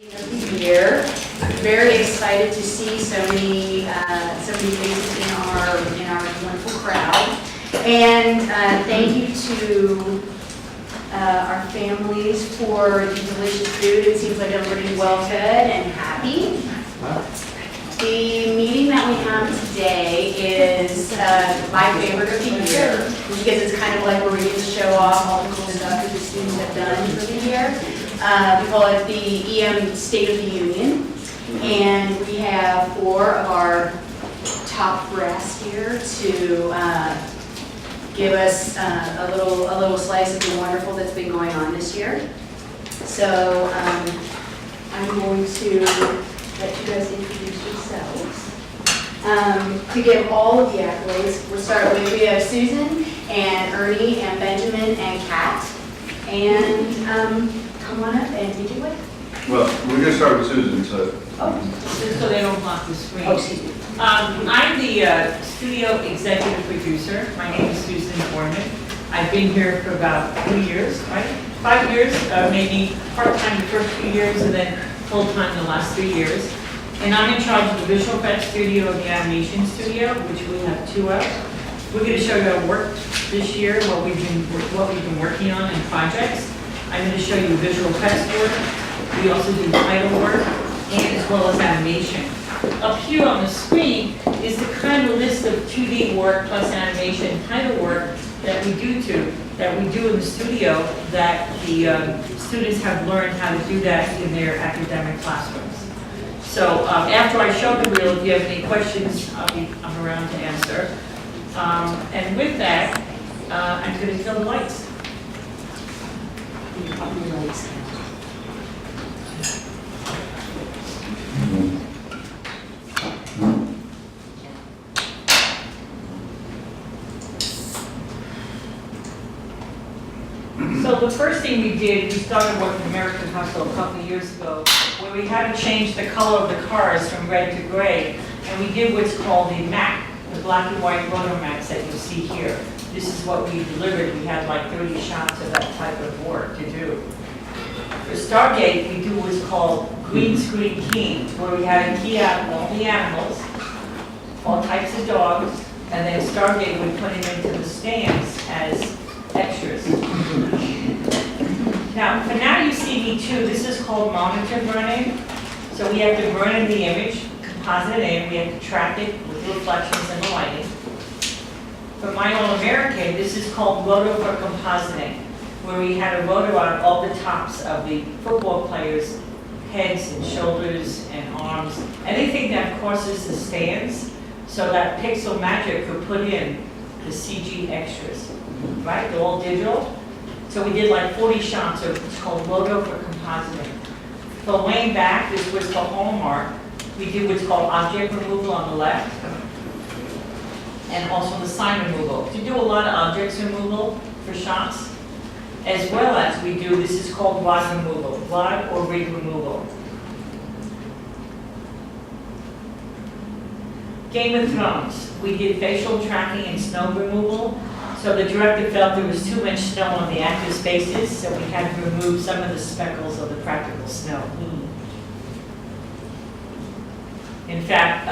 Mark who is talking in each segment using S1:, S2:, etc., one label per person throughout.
S1: Of the year. Very excited to see so many faces in our wonderful crowd. And thank you to our families for the delicious food. It seems like everybody's well fed and happy. The meeting that we have today is my favorite of the year because it's kind of like where we get to show off all the cool stuff that the students have done for the year. We call it the EM State of the Union, and we have 4 of our top brass here to give us a little slice of the wonderful that's been going on this year. So I'm going to let you guys introduce yourselves. To give all of the accolades, we'll start with, we have Susan and Ernie and Benjamin and Kat, and come on up and take it away.
S2: Well, we're going to start with Susan, so.
S3: So they don't block the screen.
S1: Oh, excuse me.
S3: I'm the studio executive producer. My name is Susan Borman. I've been here for about 2 years, right? 5 years, maybe part-time the first 2 years and then full-time the last 3 years. And I'm in charge of the visual effects studio and the animation studio, which we have 2 of. We're going to show you our work this year, what we've been working on in projects. I'm going to show you visual effects work. We also do title work and as well as animation. Up here on the screen is the kind of list of 2D work plus animation title work that we do in the studio that the students have learned how to do that in their academic classrooms. So after I show the reel, if you have any questions, I'm around to answer. And with that, I'm going to kill the lights. So the first thing we did, we started working American Hustle a couple of years ago, where we had to change the color of the cars from red to gray, and we did what's called the MAC, the black and white rotor max that you see here. This is what we delivered. We had like 30 shots of that type of work to do. For Stargate, we do what's called green screen keying, where we had to key out all the animals, all types of dogs, and then Stargate would put them into the stands as extras. Now, for now you see me too. This is called monitor burning. So we have to burn in the image, composite it in, we have to track it with reflections and the lighting. For My All American, this is called roto for compositing, where we had a rotor on all the tops of the football players' heads and shoulders and arms, anything that crosses the stands, so that Pixel Magic could put in the CG extras, right? They're all digital. So we did like 40 shots of what's called roto for compositing. For Wayne Back, this was for Hallmark. We did what's called object removal on the left, and also the sign removal. To do a lot of objects removal for shots, as well as we do, this is called rod removal, rod or rig removal. Game of Thrones, we did facial tracking and snow removal. So the director felt there was too much snow on the actors' faces, so we had to remove some of the speckles of the practical snow. In fact,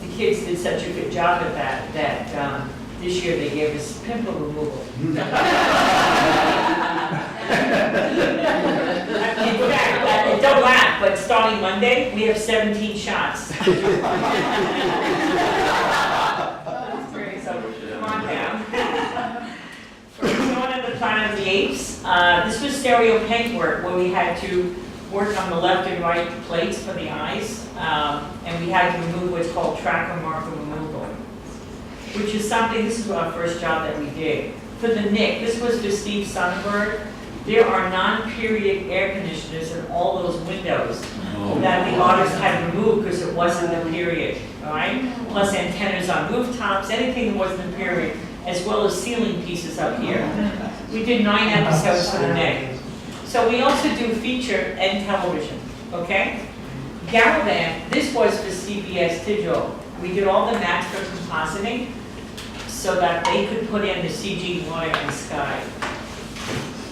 S3: the kids did such a good job at that this year they gave us pimple removal. In fact, don't laugh, but starting Monday, we have 17 shots. So come on down. For Dawn of the Planet of the Apes, this was stereo paint work where we had to work on the left and right plates for the eyes, and we had to remove what's called tracker marker removal, which is something, this is our first job that we did. For the Nick, this was for Steve Sonnenberg. There are non-period air conditioners in all those windows that the artist had removed because it wasn't the period, all right? Plus antennas on rooftops, anything that wasn't the period, as well as ceiling pieces up here. We did 9 episodes for the Nick. So we also do feature and television, okay? Garavan, this was for CBS Digital. We did all the maps for compositing so that they could put in the CG water and sky.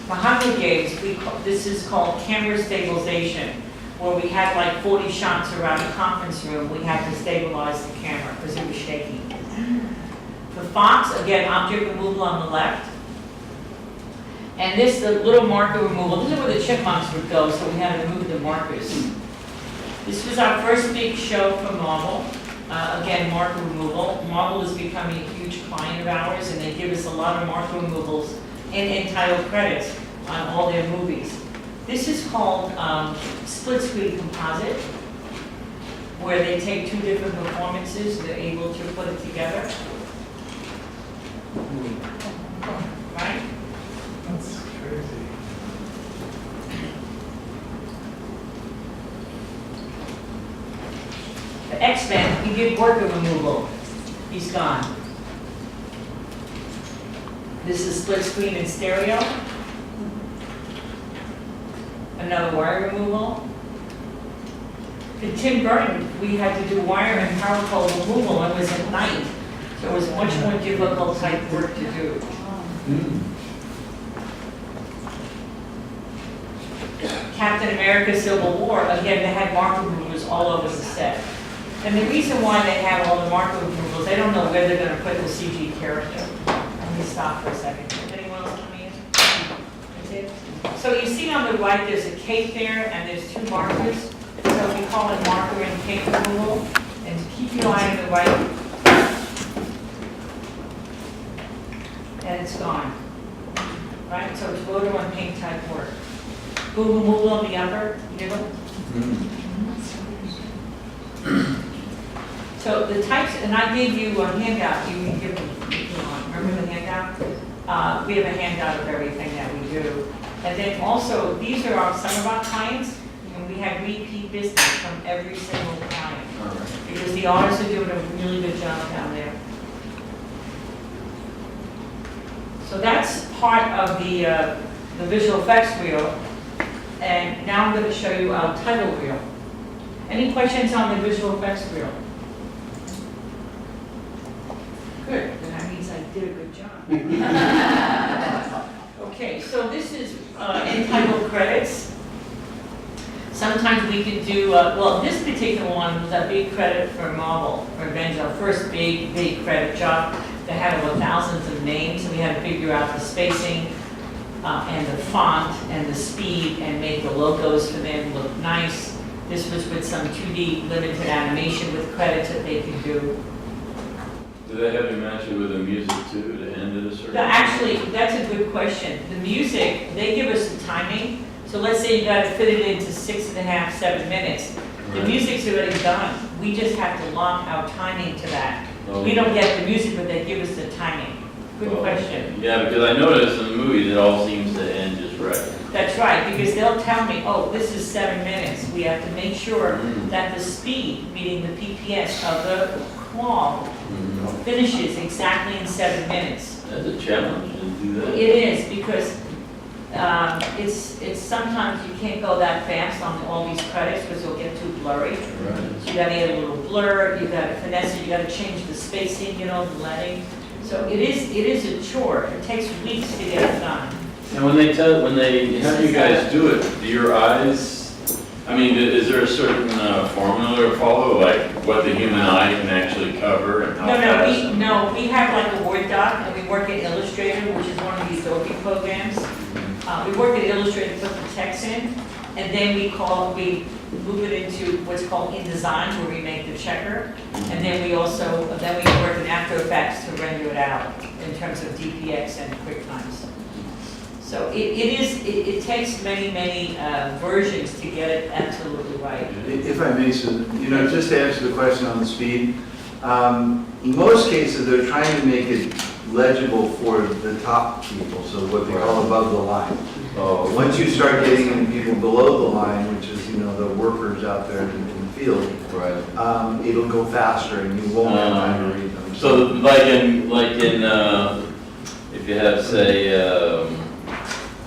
S3: For Hunger Games, this is called camera stabilization. where we had like 40 shots around a conference room, we had to stabilize the camera because it was shaking. For Fox, again, object removal on the left. And this, the little marker removal, this is where the chipmunks would go, so we had to remove the markers. This was our first big show for Marvel. Again, marker removal. Marvel is becoming a huge client of ours, and they give us a lot of marker removals and title credits on all their movies. This is called split screen composite, where they take two different performances, they're able to put it together. Right?
S4: That's crazy.
S3: The X-Men, we did worker removal. He's gone. This is split screen and stereo. Another wire removal. For Tim Burton, we had to do wire and power pole removal. It was at night, so it was much more difficult type work to do. Captain America Civil War, again, they had marker removers all over the set. And the reason why they have all the marker removals, they don't know where they're going to put the CG character. Let me stop for a second. Anyone else coming in? That's it? So you see on the right, there's a cape there, and there's two markers. So we call it marker and cape removal. And to keep your eye on the right, and it's gone. Right? So it's rotor and paint type work. Boom removal on the upper, middle. So the types, and I gave you a handout, you can give them, if you want. Remember the handout? We have a handout of everything that we do. And then also, these are some of our clients, and we have repeat business from every single client. Because the artists are doing a really good job down there. So that's part of the visual effects reel. And now I'm going to show you our title reel. Any questions on the visual effects reel? Good, then that means I did a good job. Okay, so this is entitled credits. Sometimes we can do, well, this particular one was a big credit for Marvel, Revenge, our first big credit job. They had over thousands of names, and we had to figure out the spacing and the font and the speed and make the logos for them look nice. This was with some 2D limited animation with credits that they can do.
S5: Do they have you match it with the music too, to end at a certain?
S3: Actually, that's a good question. The music, they give us the timing. So let's say you got to fit it into 6.5, 7 minutes. The
S5: Right.
S3: music's already done. We just have to lock our timing to that.
S5: Oh.
S3: We don't get the music, but they give us the timing. Good
S5: Well,
S3: question.
S5: Yeah, because I noticed in the movies, it all seems to end just right.
S3: That's right, because they'll tell me, oh, this is 7 minutes. We have to make sure that the speed, meaning the PPS of the claw, finishes exactly in 7 minutes.
S5: That's a challenge to do that.
S3: It is, because it's sometimes you can't go that fast on all these credits because they'll get too blurry.
S5: Right.
S3: So you gotta get a little blur, you gotta finesse it, you gotta change the spacing, you know, the leading. So it is a chore. It takes weeks to get it done.
S5: And when they have you guys do it, do your eyes, I mean, is there a certain formula to follow, like what the human eye can actually cover and how fast?
S3: We have like a Word doc, and we work in Illustrator, which is one of these Adobe programs. We work in Illustrator, put the text in, and then we move it into what's called InDesign, where we make the checker. And then we work in After Effects to render it out in terms of DPX and QuickTimes. So it takes many versions to get it absolutely right.
S4: If I may, Susan, just to answer the question on the speed, in most cases, they're trying to make it legible for the top people, so what they call above the line.
S5: Oh,
S4: Once you start getting into people below the line, which is, the workers out there in the field,
S5: right.
S4: it'll go faster and you won't have time to read them.
S5: So like in if you have, say,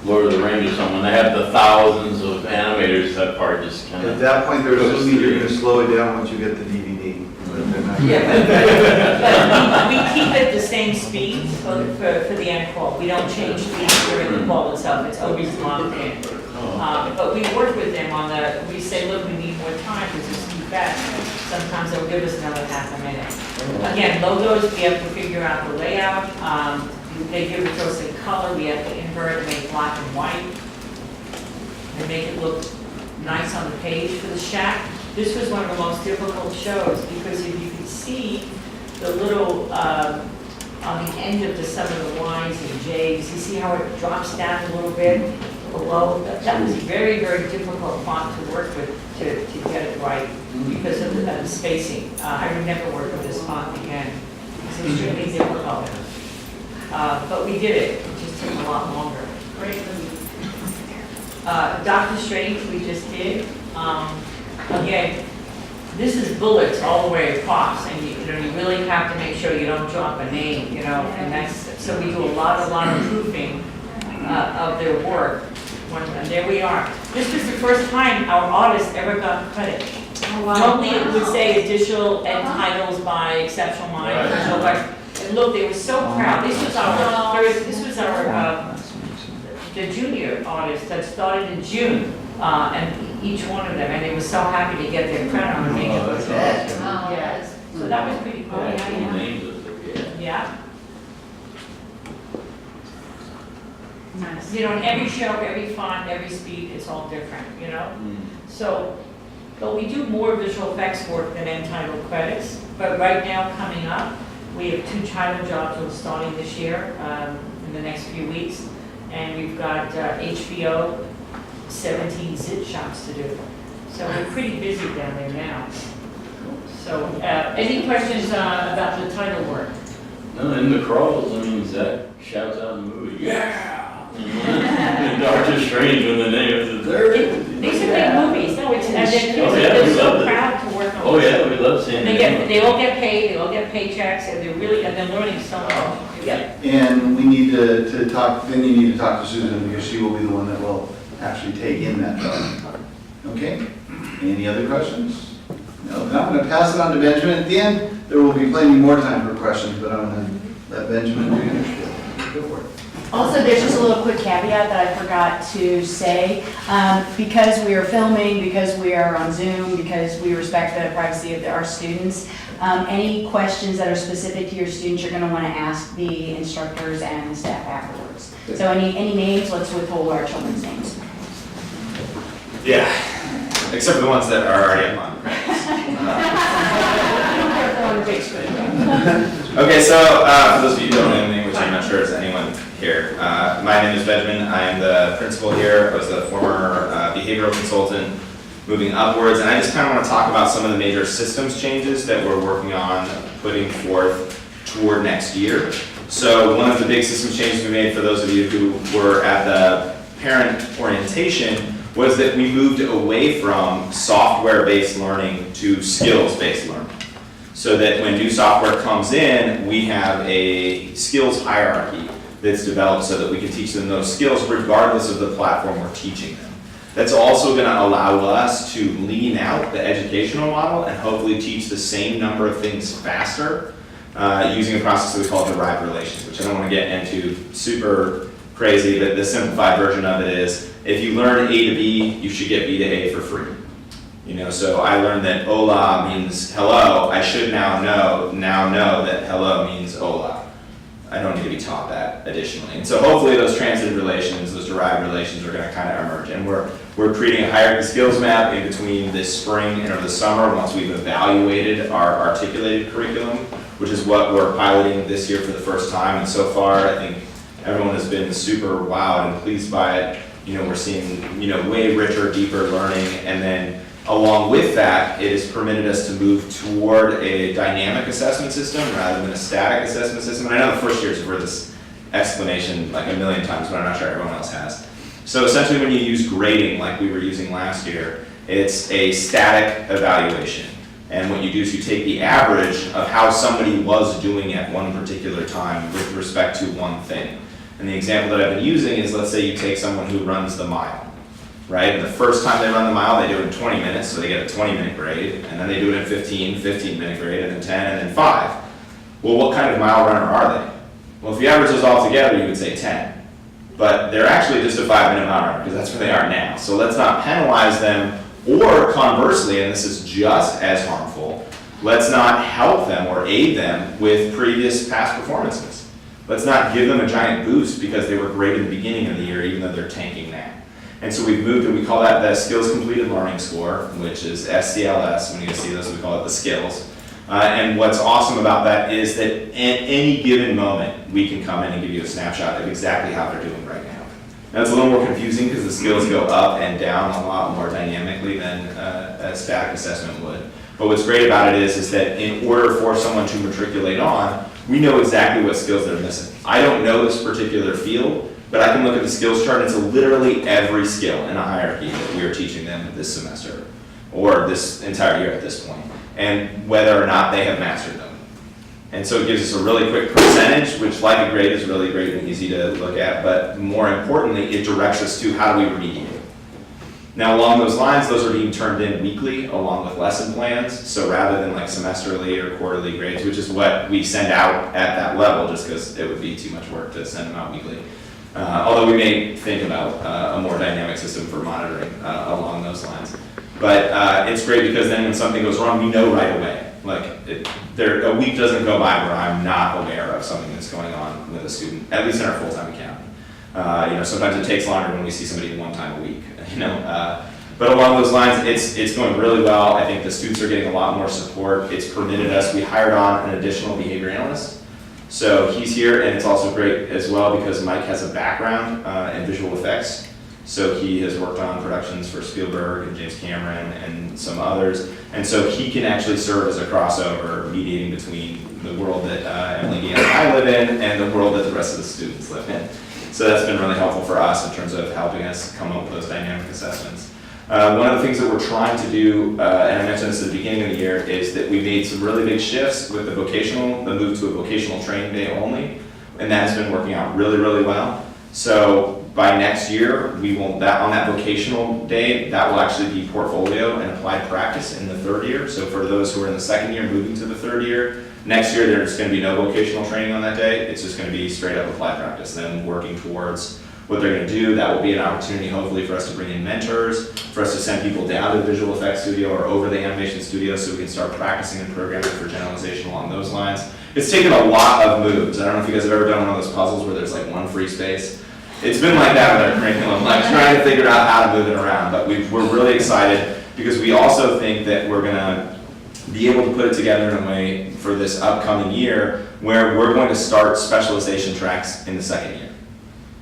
S5: Lord of the Rings or something, they have the thousands of animators, that part just kind
S4: At
S5: of.
S4: that point, they're assuming you're gonna slow it down once you get the DVD. But they're not-
S3: Yeah, but we keep it the same speed for the end call. We don't change speeds during the call itself, it's always locked in. But we work with them on we say, look, we need more time because it's too fast. Sometimes they'll give us another half a minute. Again, logos, we have to figure out the layout. They give it to us in color, we have to invert and make black and white. And make it look nice on the page for the shack. This was one of the most difficult shows because if you could see the little, on the end of some of the Y's and J's, you see how it drops down a little bit below? That was very, very difficult font to work with to get it right because of the spacing. I would never work with this font again. It's extremely difficult. But we did it. It just took a lot longer.
S1: Great.
S3: Doctor Strange, we just did. Again, this is bullets all the way across, and you really have to make sure you don't drop a name, and so we do a lot of proofing of their work. And there we are. This was the first time our artist ever got credit.
S1: Oh, wow.
S3: Normally it would say additional and titles by Exceptional Mind.
S5: Right.
S3: And look, they were so proud. This was our the junior artists that started in June, and each one of them, and they were so happy to get their credit on making
S5: Oh,
S3: it.
S5: that's awesome.
S1: Oh,
S3: Yes, so that was pretty cool.
S5: Actual names of the, yeah.
S3: Yeah,
S1: Nice.
S3: in every show, every font, every speed, it's all different, So, but we do more visual effects work than end title credits. But right now, coming up, we have 2 title jobs we're starting this year, in the next few weeks. And we've got HBO, 17 zit shots to do. So we're pretty busy down there now. So, any questions about the title work?
S5: No, in the crawls, I mean, Zach shouts out in the movie, yeah! And Doctor Strange when the name is there.
S3: These are big movies, no, it's, and
S5: Oh, yeah,
S3: they're
S5: we
S3: so
S5: loved it.
S3: proud to work on.
S5: Oh,
S3: this.
S5: yeah, we love seeing
S3: And
S5: it.
S3: they all get paid, they all get paychecks, and they're learning so much. Yeah.
S4: And we need to talk, then you need to talk to Susan because she will be the one that will actually take in that job. Okay? Any other questions? No, then I'm going to pass it on to Benjamin. At the end, there will be plenty more time for questions, but I'm going to let Benjamin do your spiel. Go for it.
S1: Also, there's just a little quick caveat that I forgot to say. Because we are filming, because we are on Zoom, because we respect the privacy of our students, any questions that are specific to your students, you're going to want to ask the instructors and the staff afterwards. So any names, let's withhold our children's names.
S6: Yeah, except for the ones that are already up on the Okay, so for those of you who don't know me, which I'm not sure is anyone here, my name is Benjamin. I am the principal here. I was the former behavioral consultant moving upwards, and I just kind of want to talk about some of the major systems changes that we're working on putting forth toward next year. So one of the big systems changes we made for those of you who were at the parent orientation was that we moved away from software-based learning to skills-based learning. So that when new software comes in, we have a skills hierarchy that's developed so that we can teach them those skills regardless of the platform we're teaching them. That's also going to allow us to lean out the educational model and hopefully teach the same number of things faster using a process that we call derived relations, which I don't want to get into super crazy, but the simplified version of it is if you learn A to B, you should get B to A for free. So I learned that hola means hello. I should now know that hello means hola. I don't need to be taught that additionally. And so hopefully those transitive relations, those derived relations are going to kind of emerge. And we're creating a hierarchy skills map in between this spring and over the summer once we've evaluated our articulated curriculum, which is what we're piloting this year for the first time. And so far, I think everyone has been super wowed and pleased by it. We're seeing, way richer, deeper learning. And then along with that, it has permitted us to move toward a dynamic assessment system rather than a static assessment system. And I know the first years have heard this explanation like a million times, but I'm not sure everyone else has. So essentially when you use grading like we were using last year, it's a static evaluation. And what you do is you take the average of how somebody was doing at one particular time with respect to one thing. And the example that I've been using is, let's say you take someone who runs the mile, right? And the first time they run the mile, they do it in 20 minutes, so they get a 20-minute grade, and then they do it in 15-minute grade, and then 10, and then 5. Well, what kind of mile runner are they? Well, if you average those all together, you would say 10. But they're actually just a 5-minute mile runner, because that's where they are now. So let's not penalize them, or conversely, and this is just as harmful, let's not help them or aid them with previous past performances. Let's not give them a giant boost because they were great in the beginning of the year, even though they're tanking now. And so we've moved, and we call that the Skills Completed Learning Score, which is SCLS. When you see this, we call it the skills. And what's awesome about that is that at any given moment, we can come in and give you a snapshot of exactly how they're doing right now. Now, it's a little more confusing because the skills go up and down a lot more dynamically than a static assessment would. But what's great about it is that in order for someone to matriculate on, we know exactly what skills they're missing. I don't know this particular field, but I can look at the skills chart and it's literally every skill in a hierarchy that we are teaching them this semester or this entire year at this point, and whether or not they have mastered them. And so it gives us a really quick percentage, which like a grade is really great and easy to look at, but more importantly, it directs us to how do we remediate. Now, along those lines, those are being turned in weekly along with lesson plans. So rather than like semesterly or quarterly grades, which is what we send out at that level, just because it would be too much work to send them out weekly. Although we may think about a more dynamic system for monitoring along those lines. But it's great because then when something goes wrong, we know right away. Like a week doesn't go by where I'm not aware of something that's going on with a student, at least in our full-time account. Sometimes it takes longer when we see somebody one time a week. But along those lines, it's going really well. I think the students are getting a lot more support. It's permitted us. We hired on an additional behavior analyst. So he's here, and it's also great as well because Mike has a background in visual effects. So he has worked on productions for Spielberg and James Cameron and some others. And so he can actually serve as a crossover, mediating between the world that Emily and I live in and the world that the rest of the students live in. So that's been really helpful for us in terms of helping us come up with those dynamic assessments. One of the things that we're trying to do, and I mentioned this at the beginning of the year, is that we made some really big shifts with the move to a vocational training day only, and that has been working out really, really well. So by next year, on that vocational day, that will actually be portfolio and applied practice in the third year. So for those who are in the second year moving to the third year, next year there's going to be no vocational training on that day. It's just going to be straight up applied practice, then working towards what they're going to do. That will be an opportunity hopefully for us to bring in mentors, for us to send people down to the visual effects studio or over the animation studio so we can start practicing and programming for generalization along those lines. It's taken a lot of moves. I don't know if you guys have ever done one of those puzzles where there's like one free space. It's been like that with our curriculum, like trying to figure out how to move it around. But we're really excited because we also think that we're going to be able to put it together in a way for this upcoming year where we're going to start specialization tracks in the second year.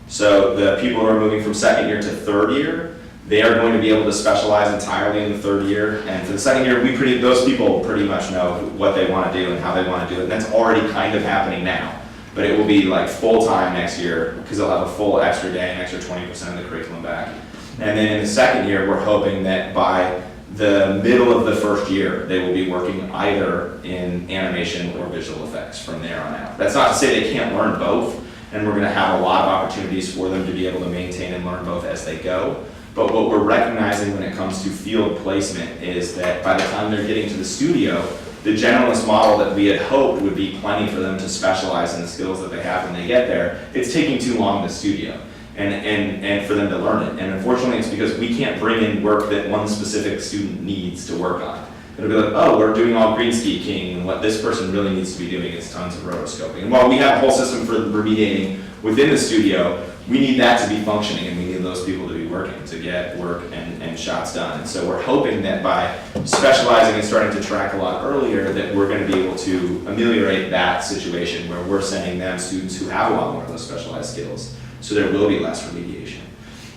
S6: So the people who are moving from second year to third year, they are going to be able to specialize entirely in the third year. And for the second year, those people pretty much know what they want to do and how they want to do it. And that's already kind of happening now. But it will be like full-time next year because they'll have a full extra day, an extra 20% of the curriculum back. And then in the second year, we're hoping that by the middle of the first year, they will be working either in animation or visual effects from there on out. That's not to say they can't learn both, and we're going to have a lot of opportunities for them to be able to maintain and learn both as they go. But what we're recognizing when it comes to field placement is that by the time they're getting to the studio, the generalist model that we had hoped would be plenty for them to specialize in the skills that they have when they get there, it's taking too long in the studio and for them to learn it. And unfortunately, it's because we can't bring in work that one specific student needs to work on. It'll be like, oh, we're doing all green ski and what this person really needs to be doing is tons of rotoscoping. And while we have a whole system for remediating within the studio, we need that to be functioning and we need those people to be working to get work and shots done. And so we're hoping that by specializing and starting to track a lot earlier that we're going to be able to ameliorate that situation where we're sending them students who have a lot more of those specialized skills. So there will be less remediation.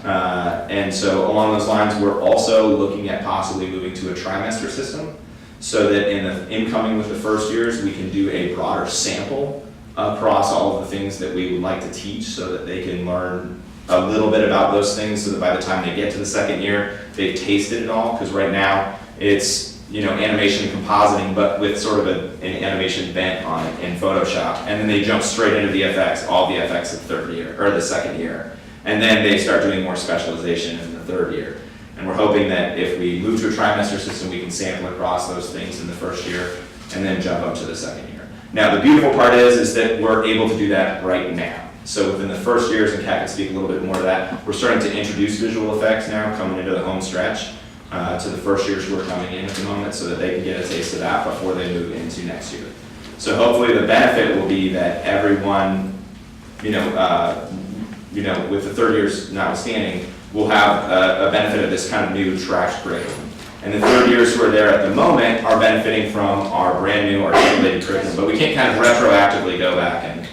S6: And so along those lines, we're also looking at possibly moving to a trimester system so that in the incoming with the first years, we can do a broader sample across all of the things that we would like to teach so that they can learn a little bit about those things so that by the time they get to the second year, they've tasted it all. Because right now, it's animation and compositing, but with sort of an animation bent on it in Photoshop. And then they jump straight into VFX, all VFX the third year, or the second year. And then they start doing more specialization in the third year. And we're hoping that if we move to a trimester system, we can sample across those things in the first year and then jump up to the second year. Now, the beautiful part is that we're able to do that right now. So within the first years, and Kat can speak a little bit more to that, we're starting to introduce visual effects now coming into the home stretch to the first years who are coming in at the moment so that they can get a taste of that before they move into next year. So hopefully the benefit will be that everyone, with the third years notwithstanding, will have a benefit of this kind of new tracked curriculum. And the third years who are there at the moment are benefiting from our brand new articulated curriculum, but we can't kind of retroactively go back and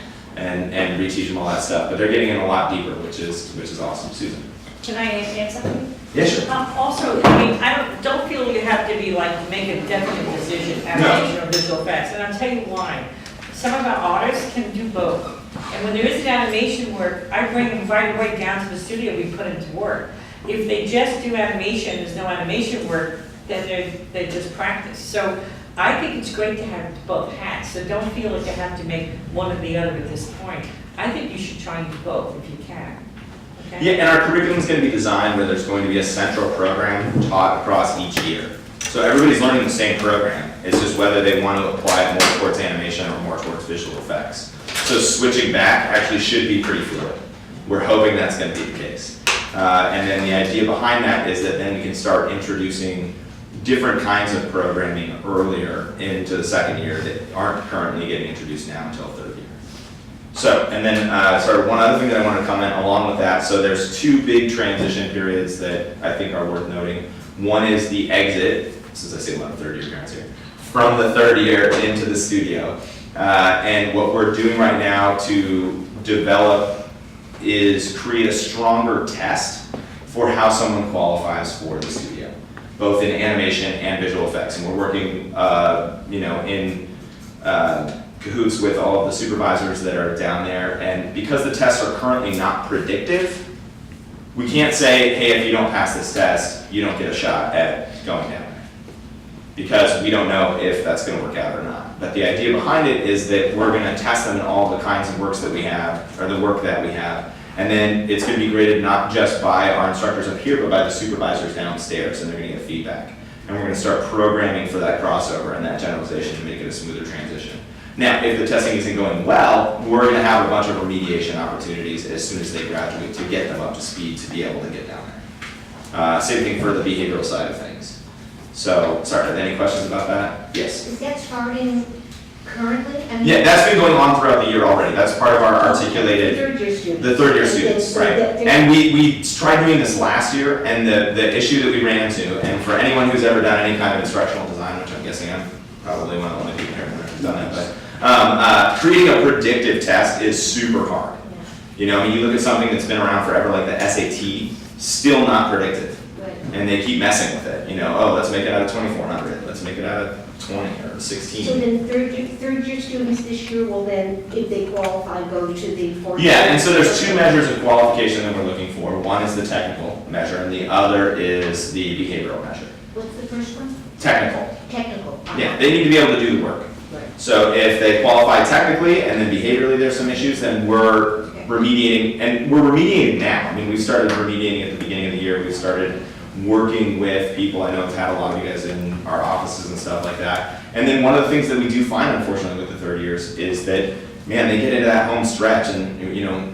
S6: reteach them all that stuff. But they're getting in a lot deeper, which is awesome. Susan.
S3: Can I add something?
S6: Yeah, sure.
S3: Also, I mean, I don't feel you have to be like, make a definite decision, animation or visual effects, and I'll tell you why. Some of our artists can do both. And when there is an animation work, I bring them right away down to the studio, we put them to work. If they just do animation, there's no animation work, then they just practice. So I think it's great to have both hats, so don't feel like you have to make one or the other at this point. I think you should try and do both if you can. Okay?
S6: Yeah, and our curriculum is going to be designed where there's going to be a central program taught across each year. So everybody's learning the same program. It's just whether they want to apply it more towards animation or more towards visual effects. So switching back actually should be pretty fluid. We're hoping that's going to be the case. And then the idea behind that is that then we can start introducing different kinds of programming earlier into the second year that aren't currently getting introduced now until third year. So, and then one other thing that I want to comment along with that. So there's two big transition periods that I think are worth noting. One is the exit, since I say a lot of third year parents here, from the third year into the studio. And what we're doing right now to develop is create a stronger test for how someone qualifies for the studio, both in animation and visual effects. And we're working, in cahoots with all of the supervisors that are down there. And because the tests are currently not predictive, we can't say, hey, if you don't pass this test, you don't get a shot at going down there, because we don't know if that's going to work out or not. But the idea behind it is that we're going to test them in all the kinds of works that we have, or the work that we have, and then it's going to be graded not just by our instructors up here, but by the supervisors downstairs, and they're going to get feedback. And we're going to start programming for that crossover and that generalization to make it a smoother transition. Now, if the testing isn't going well, we're going to have a bunch of remediation opportunities as soon as they graduate to get them up to speed to be able to get down there. Same thing for the behavioral side of things. So, sorry, are there any questions about that? Yes?
S7: Is that starting currently? I mean,
S6: Yeah, that's been going on throughout the year already. That's part of our articulated,
S7: third-year students.
S6: the third year students, right? And we tried doing this last year, and the issue that we ran into, and for anyone who's ever done any kind of instructional design, which I'm guessing I'm probably one of the only people here who's done it, but creating a predictive test is super hard. You know, I mean, you look at something that's been around forever, like the SAT, still not predictive. And they keep messing with it. You know, oh, let's make it out of 2400. Let's make it out of 20 or 16.
S7: So then third-year students this year will then, if they qualify, go to the fourth.
S6: Yeah, and so there's two measures of qualification that we're looking for. One is the technical measure, and the other is the behavioral measure.
S7: What's the first one?
S6: Technical.
S7: Technical.
S6: Yeah, they need to be able to do the work.
S7: Right.
S6: So if they qualify technically and then behaviorally there's some issues, then we're remediating, and we're remediating now. I mean, we started remediating at the beginning of the year. We started working with people. I know I've had a lot of you guys in our offices and stuff like that. And then one of the things that we do find, unfortunately, with the third years is that, man, they get into that home stretch, and you know,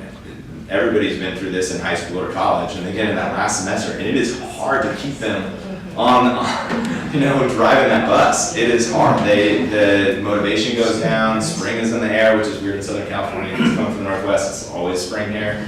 S6: everybody's been through this in high school or college, and they get in that last semester, and it is hard to keep them on driving that bus. It is hard. The motivation goes down. Spring is in the air, which is weird in Southern California. It's coming from the Northwest. It's always spring here.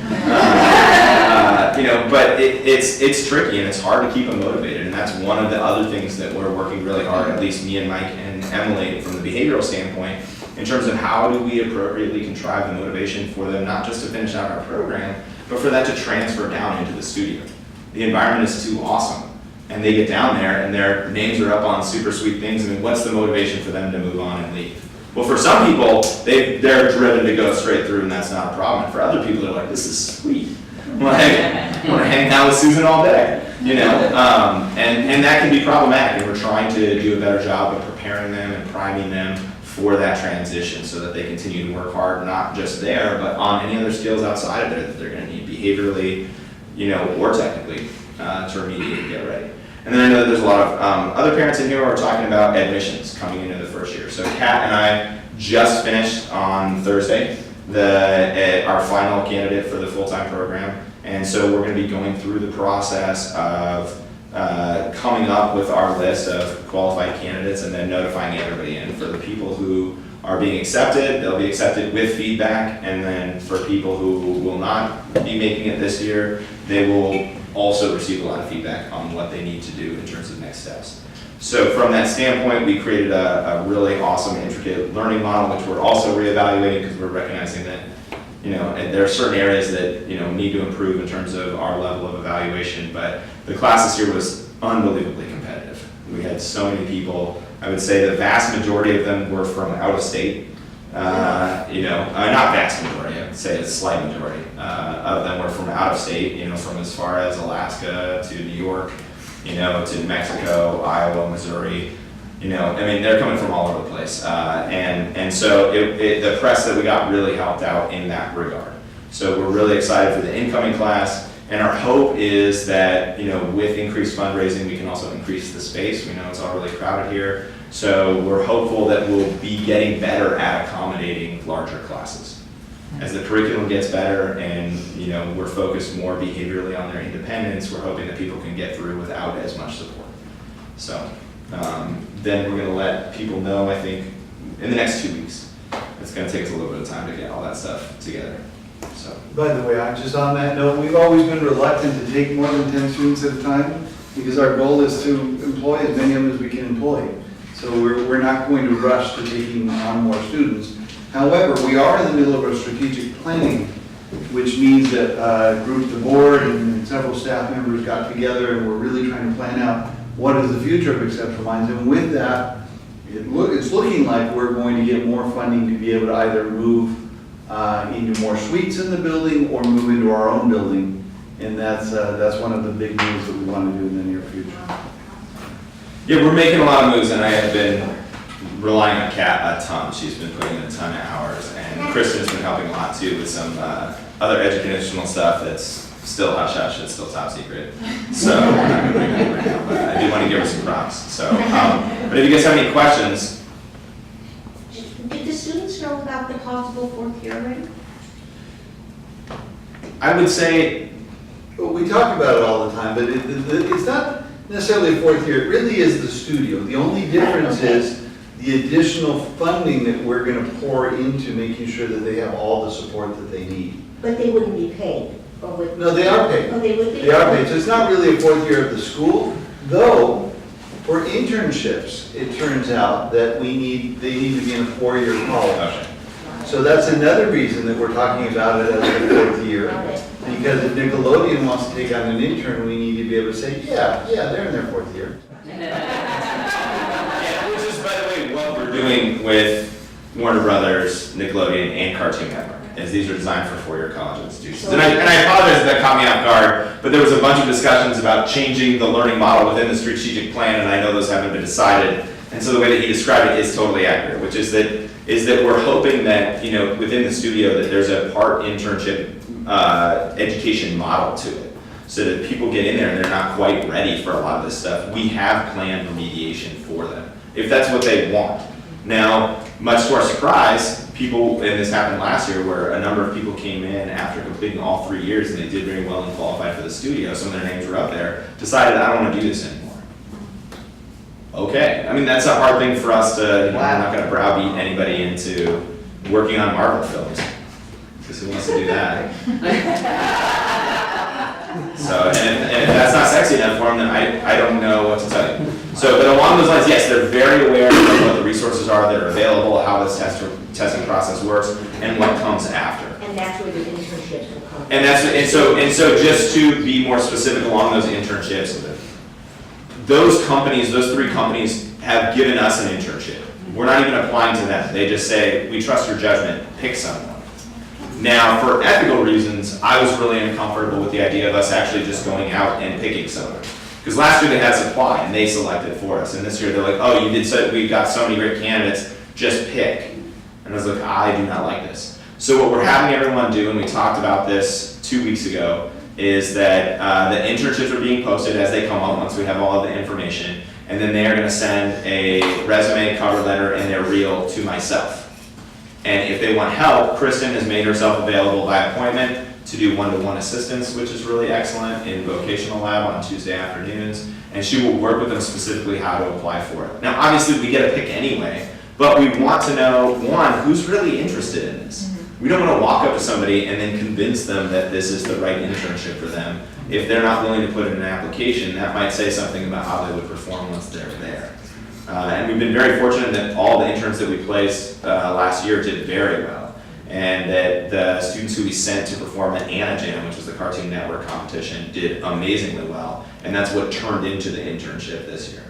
S6: But it's tricky, and it's hard to keep them motivated. And that's one of the other things that we're working really hard, at least me and Mike and Emily, from the behavioral standpoint, in terms of how do we appropriately contrive the motivation for them, not just to finish out our program, but for that to transfer down into the studio. The environment is too awesome. And they get down there and their names are up on super sweet things. I mean, what's the motivation for them to move on and leave? Well, for some people, they're driven to go straight through, and that's not a problem. And for other people, they're like, this is sweet. Like, I want to hang out with Susan all day, you know? And that can be problematic, and we're trying to do a better job of preparing them and priming them for that transition so that they continue to work hard, not just there, but on any other skills outside of there that they're going to need behaviorally, you know, or technically to remediate and get ready. And then I know that there's a lot of other parents in here who are talking about admissions coming into the first year. So Kat and I just finished on Thursday our final candidate for the full-time program. And so we're going to be going through the process of coming up with our list of qualified candidates and then notifying everybody in. For the people who are being accepted, they'll be accepted with feedback. And then for people who will not be making it this year, they will also receive a lot of feedback on what they need to do in terms of next steps. So from that standpoint, we created a really awesome, intricate learning model, which we're also reevaluating because we're recognizing that, you know, and there are certain areas that, you know, need to improve in terms of our level of evaluation. But the class this year was unbelievably competitive. We had so many people. I would say the vast majority of them were from out of state. You know, not vast majority, I would say a slight majority of them were from out of state, you know, from as far as Alaska to New York, you know, to Mexico, Iowa, Missouri, you know, I mean, they're coming from all over the place. And so the press that we got really helped out in that regard. So we're really excited for the incoming class. And our hope is that, you know, with increased fundraising, we can also increase the space. We know it's all really crowded here. So we're hopeful that we'll be getting better at accommodating larger classes. As the curriculum gets better and, you know, we're focused more behaviorally on their independence, we're hoping that people can get through without as much support. So then we're going to let people know, I think, in the next 2 weeks. It's going to take us a little bit of time to get all that stuff together. So.
S4: By the way, I'm just on that note, we've always been reluctant to take more than 10 students at a time because our goal is to employ as many of them as we can employ. So we're not going to rush to taking on more students. However, we are in the middle of our strategic planning, which means that the board and several staff members got together and we're really trying to plan out what is the future of Exceptional Minds. And with that, it's looking like we're going to get more funding to be able to either move into more suites in the building or move into our own building. And that's one of the big moves that we want to do in the near future.
S6: Yeah, we're making a lot of moves, and I have been relying on Kat a ton. She's been putting in a ton of hours, and Kristen's been helping a lot too with some other educational stuff that's still hush hush, it's still top secret. So we're not going to bring that up right now, but I do want to give her some props. So, but if you guys have any questions.
S7: Did the students know about the possible fourth year already?
S6: I would say,
S4: Well, we talk about it all the time, but it's not necessarily a fourth year. It really is the studio. The only difference is the additional funding that we're going to pour into making sure that they have all the support that they need.
S7: But they wouldn't be paid, or would?
S4: No, they are paid.
S7: Oh, they would be?
S4: They are paid. So it's not really a fourth year of the school, though for internships, it turns out that they need to be in a 4-year college.
S6: okay.
S4: So that's another reason that we're talking about it as a fourth year.
S7: Got it.
S4: Because if Nickelodeon wants to take on an intern, we need to be able to say, yeah, they're in their fourth year.
S6: Yeah, which is, by the way, what we're doing with Warner Brothers, Nickelodeon, and Cartoon Network, is these are designed for 4-year college institutions. And I apologize if that caught me off guard, but there was a bunch of discussions about changing the learning model within the strategic plan, and I know those haven't been decided. And so the way that he described it is totally accurate, which is that we're hoping that, you know, within the studio that there's a part internship education model to it, so that people get in there and they're not quite ready for a lot of this stuff. We have planned remediation for them, if that's what they want. Now, much to our surprise, people, and this happened last year, where a number of people came in after completing all 3 years and they did very well and qualified for the studio, some of their names were up there, decided, I don't want to do this anymore. Okay, I mean, that's a hard thing for us to, you know, we're not going to browbeat anybody into working on Marvel films, because who wants to do that? So, and if that's not sexy enough for them, then I don't know what to tell you. So, but along those lines, yes, they're very aware of what the resources are that are available, how this testing process works, and what comes after.
S7: And that's where the internships will come.
S6: And so just to be more specific along those internships, those companies, those 3 companies have given us an internship. We're not even applying to them. They just say, we trust your judgment, pick someone. Now, for ethical reasons, I was really uncomfortable with the idea of us actually just going out and picking someone. Because last year they had supply and they selected for us, and this year they're like, oh, you did so, we got so many great candidates, just pick. And I was like, I do not like this. So what we're having everyone do, and we talked about this 2 weeks ago, is that the internships are being posted as they come up once we have all of the information, and then they are going to send a resume, cover letter, and their reel to myself. And if they want help, Kristen has made herself available by appointment to do one-to-one assistance, which is really excellent, in vocational lab on Tuesday afternoons, and she will work with them specifically how to apply for it. Now, obviously, we get a pick anyway, but we want to know, one, who's really interested in this? We don't want to walk up to somebody and then convince them that this is the right internship for them. If they're not willing to put in an application, that might say something about how they would perform once they're there. And we've been very fortunate that all the interns that we placed last year did very well. And that the students who we sent to perform at Anna which was the Cartoon Network competition, did amazingly well. And that's what turned into the internship this year.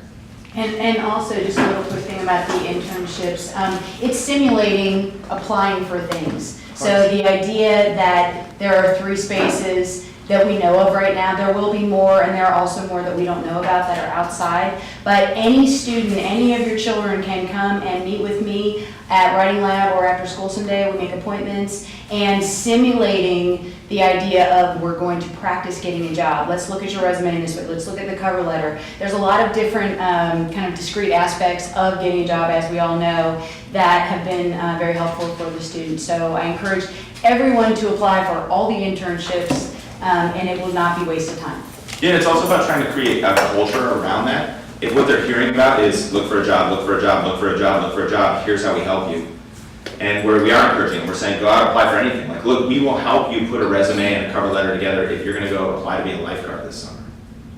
S1: And also, just a little quick thing about the internships, it's simulating applying for things. So the idea that there are 3 spaces that we know of right now, there will be more, and there are also more that we don't know about that are outside. But any student, any of your children can come and meet with me at Writing Lab or after school someday. We make appointments, and simulating the idea of we're going to practice getting a job. Let's look at your resume in this way. Let's look at the cover letter. There's a lot of different kind of discrete aspects of getting a job, as we all know, that have been very helpful for the students. So I encourage everyone to apply for all the internships, and it will not be wasted time.
S6: Yeah, and it's also about trying to create a culture around that. If what they're hearing about is look for a job, look for a job, look for a job, look for a job, here's how we help you. And where we are encouraging, we're saying go out and apply for anything. Like, look, we will help you put a resume and a cover letter together if you're gonna go apply to be a lifeguard this summer.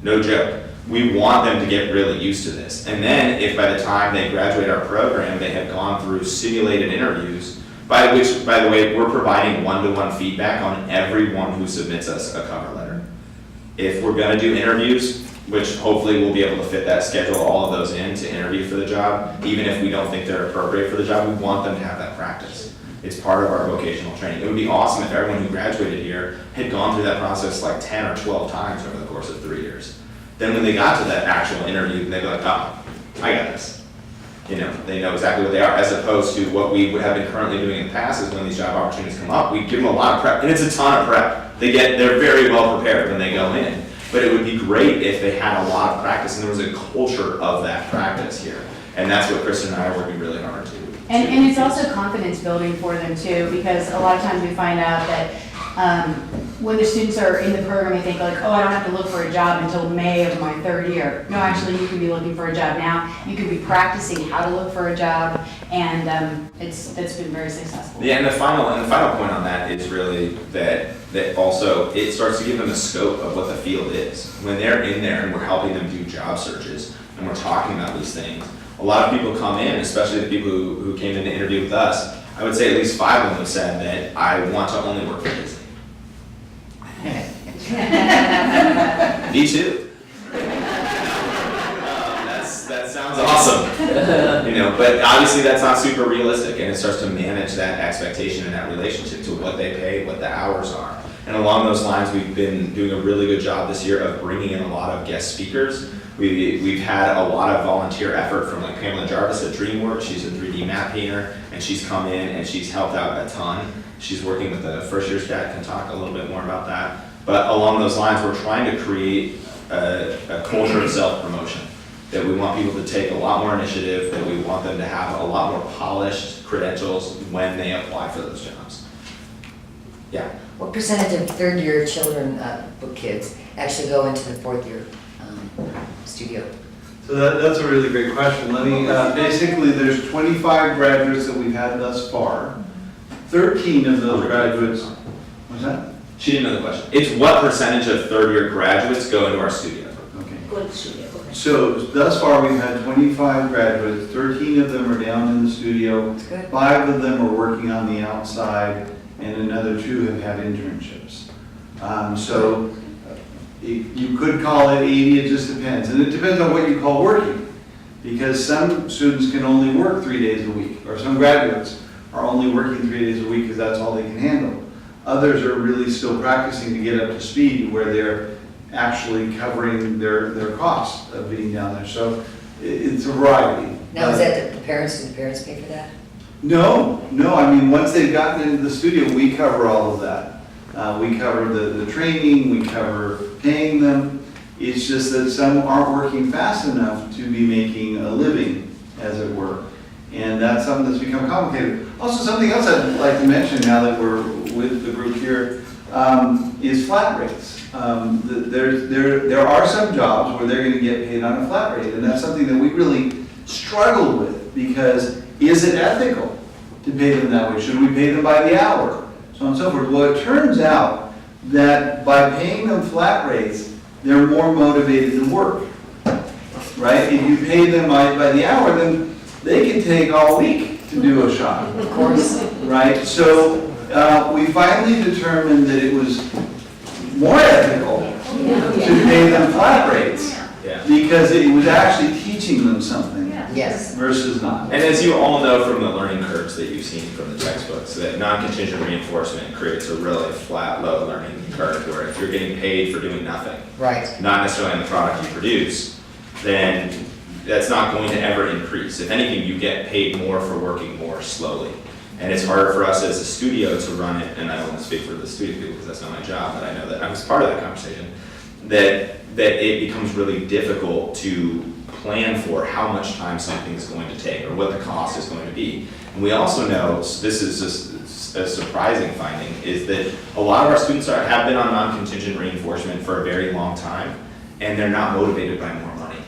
S6: No joke. We want them to get really used to this. And then if by the time they graduate our program, they have gone through simulated interviews, by which, by the way, we're providing one-to-one feedback on everyone who submits us a cover letter. If we're gonna do interviews, which hopefully we'll be able to fit that schedule, all of those in to interview for the job, even if we don't think they're appropriate for the job, we want them to have that practice. It's part of our vocational training. It would be awesome if everyone who graduated here had gone through that process like 10 or 12 times over the course of 3 years. Then when they got to that actual interview, they'd be like, oh, I got this. You know, they know exactly what they are, as opposed to what we would have been currently doing in the past is when these job opportunities come up, we give them a lot of prep, and it's a ton of prep. They're very well prepared when they go in, but it would be great if they had a lot of practice and there was a culture of that practice here. And that's what Kristen and I are working really hard to.
S1: And it's also confidence building for them too, because a lot of times we find out that when the students are in the program, they think like, oh, I don't have to look for a job until May of my 3rd year. No, actually, you can be looking for a job now. You can be practicing how to look for a job, and that's been very successful.
S6: Yeah, and the final point on that is really that also it starts to give them a scope of what the field is. When they're in there and we're helping them do job searches and we're talking about these things, a lot of people come in, especially the people who came in to interview with us. I would say at least 5 of them have said that I want to only work for Disney. Me too. That sounds awesome. You know, but obviously that's not super realistic, and it starts to manage that expectation and that relationship to what they pay, what the hours are. And along those lines, we've been doing a really good job this year of bringing in a lot of guest speakers. We've had a lot of volunteer effort from like Pamela Jarvis at DreamWorks. She's a 3D map painter, and she's come in and she's helped out a ton. She's working with the first year stat, can talk a little bit more about that. But along those lines, we're trying to create a culture of self-promotion, that we want people to take a lot more initiative, that we want them to have a lot more polished credentials when they apply for those jobs. Yeah.
S8: What percentage of 3rd year children, kids, actually go into the 4th year studio?
S2: So that's a really great question. Let me, basically there's 25 graduates that we've had thus far. 13 of those graduates, what's that?
S6: She didn't know the question. It's what percentage of 3rd year graduates go into our studio?
S2: Okay.
S7: Go to the studio, okay.
S2: So thus far we've had 25 graduates, 13 of them are down in the studio.
S8: That's good.
S2: 5 of them are working on the outside, and another 2 have had internships. You could call it 80, it just depends. And it depends on what you call working. Because some students can only work 3 days a week, or some graduates are only working 3 days a week because that's all they can handle. Others are really still practicing to get up to speed where they're actually covering their costs of being down there. So it's a variety.
S8: Now, is that the parents, do the parents pay for that?
S2: No, I mean, once they've gotten into the studio, we cover all of that. We cover the training, we cover paying them. It's just that some aren't working fast enough to be making a living, as it were. And that's something that's become complicated. Also, something else I'd like to mention now that we're with the group here is flat rates. There are some jobs where they're going to get paid on a flat rate, and that's something that we really struggle with, because is it ethical to pay them that way? Should we pay them by the hour? So on and so forth. Well, it turns out that by paying them flat rates, they're more motivated to work, right? If you pay them by the hour, then they can take all week to do a shot.
S8: Of course.
S2: Right? So we finally determined that it was more ethical to pay them flat rates,
S6: Yeah.
S2: because it was actually teaching them something
S8: Yes.
S2: versus not.
S6: And as you all know from the learning curves that you've seen from the textbooks, that non-contingent reinforcement creates a really flat, low learning curve, where if you're getting paid for doing nothing,
S8: Right.
S6: not necessarily on the product you produce, then that's not going to ever increase. If anything, you get paid more for working more slowly. And it's harder for us as a studio to run it, and I don't want to speak for the studio people because that's not my job, but I know that I was part of that conversation, that it becomes really difficult to plan for how much time something is going to take or what the cost is going to be. And we also know, this is just a surprising finding, is that a lot of our students have been on non-contingent reinforcement for a very long time, and they're not motivated by more money.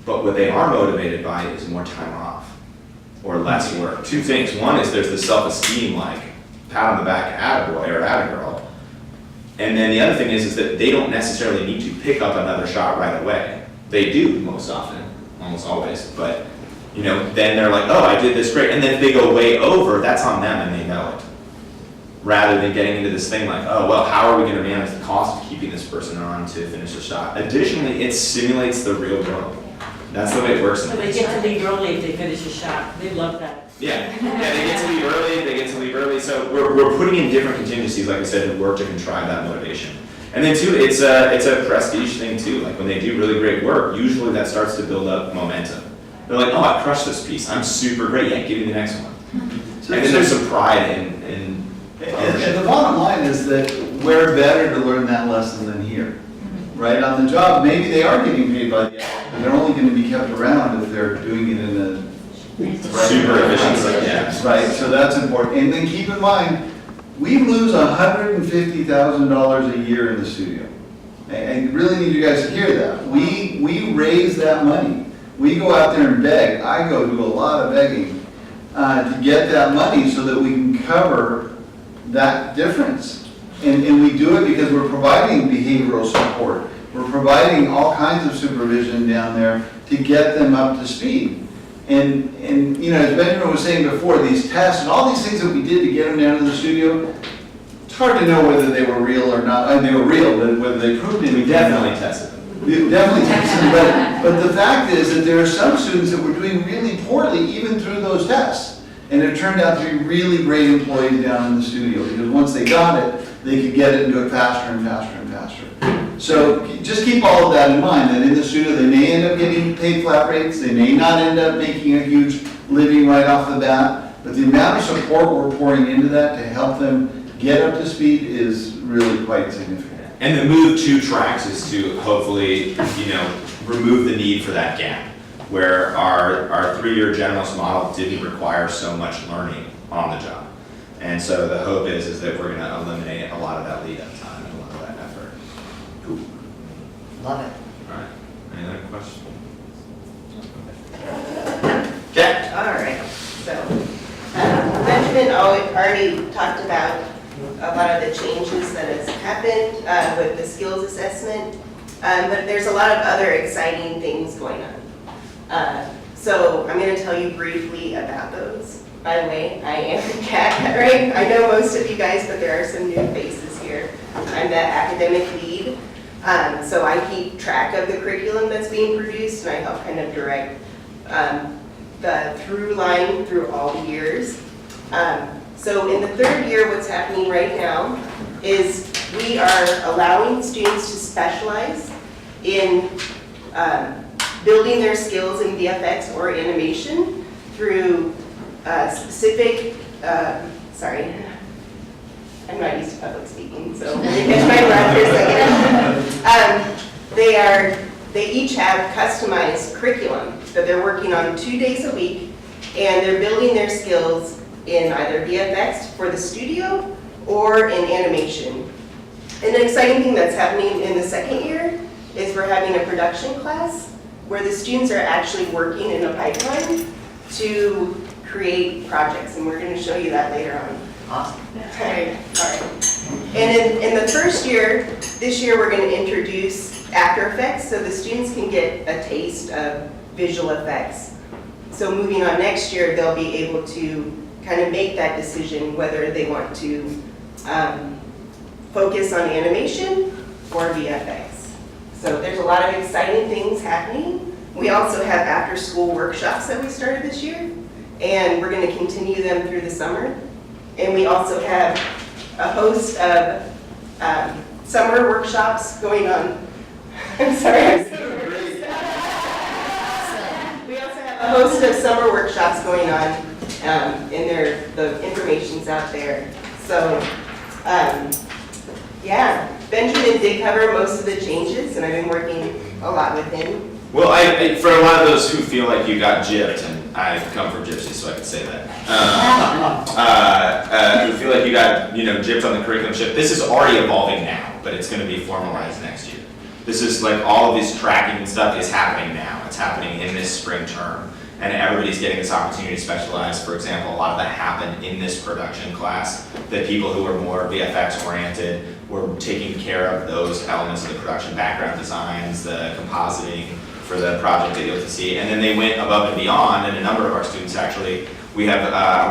S6: But what they are motivated by is more time off or less work. Two things. One is there's the self-esteem, like pat on the back, attaboy or attagirl. And then the other thing is that they don't necessarily need to pick up another shot right away. They do most often, almost always, but you know, then they're like, oh, I did this great. And then if they go way over, that's on them and they know it. Rather than getting into this thing like, oh, well, how are we going to manage the cost of keeping this person on to finish the shot? Additionally, it simulates the real world. That's the way it works.
S3: So they get to leave early if they finish a shot. They love that.
S6: Yeah, they get to leave early, So we're putting in different contingencies, like I said, to work to contrive that motivation. And then too, it's a prestige thing too. Like when they do really great work, usually that starts to build up momentum. They're like, oh, I crushed this piece. I'm super great. Yeah, give me the next one.
S2: So,
S6: And then there's some pride in
S2: and the bottom line is that we're better to learn that lesson than here. Right? On the job, maybe they are getting paid by the hour, but they're only going to be kept around if they're doing it in a
S6: super efficient, yeah.
S2: Right, so that's important. And then keep in mind, we lose $150,000 a year in the studio. I really need you guys to hear that. We raise that money. We go out there and beg. I go do a lot of begging to get that money so that we can cover that difference. And we do it because we're providing behavioral support. We're providing all kinds of supervision down there to get them up to speed. And you know, as Benjamin was saying before, these tests and all these things that we did to get them down to the studio, it's hard to know whether they were real or not. I mean, they were real, but whether they proved it.
S6: We definitely tested them.
S2: We definitely tested them. But the fact is that there are some students that were doing really poorly even through those tests. And it turned out to be really great employees down in the studio because once they got it, they could get it and do it faster and faster and faster. So just keep all of that in mind, that in the studio they may end up getting paid flat rates, they may not end up making a huge living right off the bat, but the amount of support we're pouring into that to help them get up to speed is really quite significant.
S6: And the move to tracks is to hopefully, you know, remove the need for that gap, where our 3-year generalist model didn't require so much learning on the job. And so the hope is that we're going to eliminate a lot of that lead up time and a lot of that effort. Cool.
S8: Love it.
S6: All right. Any other questions? Okay.
S9: All right, so Benjamin already talked about a lot of the changes that has happened with the skills assessment, but there's a lot of other exciting things going on. So I'm going to tell you briefly about those. By the way, I am Kat, right? I know most of you guys, but there are some new faces here. I'm the academic lead, so I keep track of the curriculum that's being produced, and I help kind of direct the through line through all the years. So in the third year, what's happening right now is we are allowing students to specialize in building their skills in VFX or animation through specific, sorry, I'm not used to public speaking, so let me catch my breath for a second. They each have customized curriculum that they're working on 2 days a week, and they're building their skills in either VFX for the studio or in animation. And an exciting thing that's happening in the second year is we're having a production class where the students are actually working in a pipeline to create projects, and we're going to show you that later on.
S8: Awesome.
S9: Okay, all right. And in the first year, this year we're going to introduce After Effects so the students can get a taste of visual effects. So moving on next year, they'll be able to kind of make that decision whether they want to focus on animation or VFX. So there's a lot of exciting things happening. We also have after-school workshops that we started this year, and we're going to continue them through the summer. And we also have a host of summer workshops going on. I'm sorry. We also have a host of summer workshops going on, and the information's out there. So, yeah, Benjamin did cover most of the changes, and I've been working a lot with him.
S6: Well, for a lot of those who feel like you got gypped, and I come from Gypsy, so I can say that, who feel like you got, gypped on the curriculum shift, this is already evolving now, but it's going to be formalized next year. This is like all of this tracking and stuff is happening now. It's happening in this spring term, and everybody's getting this opportunity to specialize. For example, a lot of that happened in this production class, that people who are more VFX oriented were taking care of those elements of the production, background designs, the compositing, for the project at ULTC, and then they went above and beyond, and a number of our students actually, we have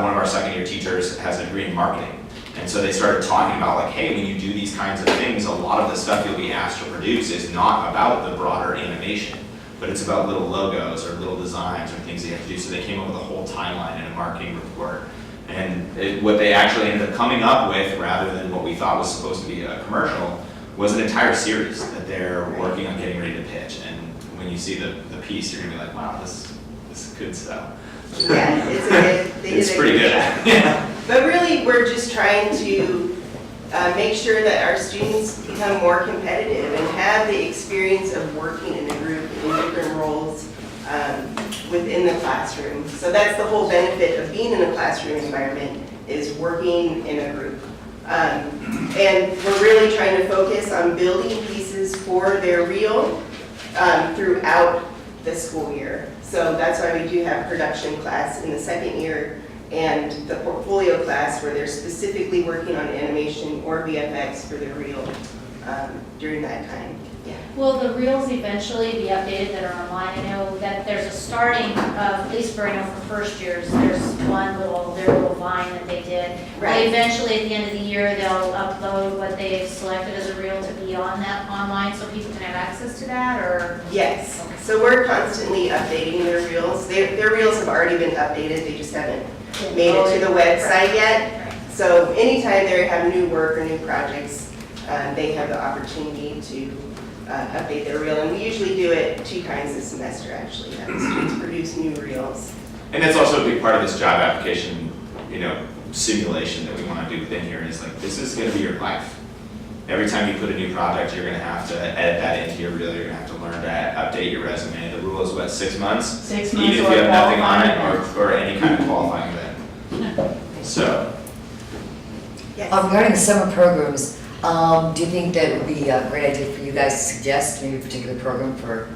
S6: one of our second year teachers has a degree in marketing, and so they started talking about like, hey, when you do these kinds of things, a lot of the stuff you'll be asked to produce is not about the broader animation, but it's about little logos or little designs or things that you have to do. So they came up with a whole timeline in a marketing report, and what they actually ended up coming up with, rather than what we thought was supposed to be a commercial, was an entire series that they're working on getting ready to pitch. And when you see the piece, you're gonna be like, wow, this could sell.
S9: Yeah,
S6: It's pretty good. Yeah.
S9: But really, we're just trying to make sure that our students become more competitive and have the experience of working in a group in different roles within the classroom. So that's the whole benefit of being in a classroom environment, is working in a group. And we're really trying to focus on building pieces for their reel throughout the school year. So that's why we do have production class in the second year and the portfolio class where they're specifically working on animation or VFX for their reel during that time. Yeah.
S1: Will the reels eventually be updated that are online? I know that there's a starting, at least for first years, there's their little vine that they did.
S9: Right.
S1: Will eventually, at the end of the year, they'll upload what they've selected as a reel to be on that online so people can have access to that, or?
S9: Yes. So we're constantly updating their reels. Their reels have already been updated. They just haven't made it to the website yet. So anytime they have new work or new projects, they have the opportunity to update their reel, and we usually do it 2 times a semester actually, have the students produce new reels.
S6: And that's also a big part of this job application, simulation that we want to do within here, is like, this is going to be your life. Every time you put a new project, you're going to have to edit that into your reel, you're going to have to learn to update your resume. The rule is what, 6 months?
S1: 6 months.
S6: Even if you have nothing on it, or any kind of qualifying event. So.
S9: Yes.
S8: Regarding the summer programs, do you think that it would be a great idea for you guys to suggest maybe a particular program for,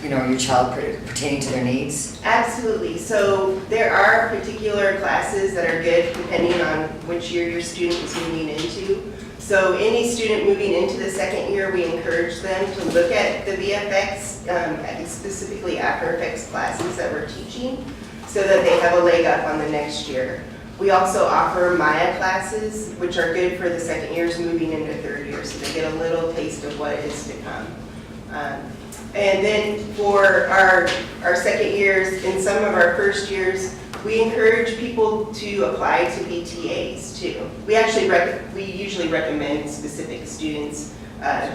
S8: your child pertaining to their needs?
S9: Absolutely. So there are particular classes that are good depending on which year your student is moving into. So any student moving into the second year, we encourage them to look at the VFX, specifically After Effects classes that we're teaching, so that they have a leg up on the next year. We also offer Maya classes, which are good for the second years moving into third year, so they get a little taste of what is to come. And then for our second years, in some of our first years, We encourage people to apply to be TAs too. We usually recommend specific students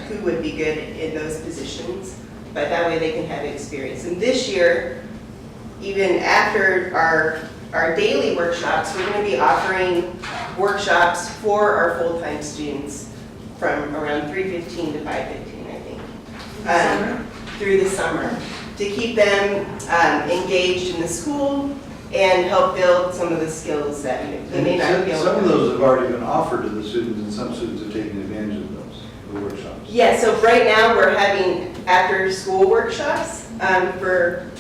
S9: who would be good in those positions, but that way they can have experience. And this year, even after our daily workshops, we're going to be offering workshops for our full-time students from around 3:15 to 5:15, I think, through the summer, to keep them engaged in the school and help build some of the skills that they may not be able to.
S2: Some of those have already been offered to the students, and some students have taken advantage of those, the workshops.
S9: Yeah, so right now we're having after-school workshops for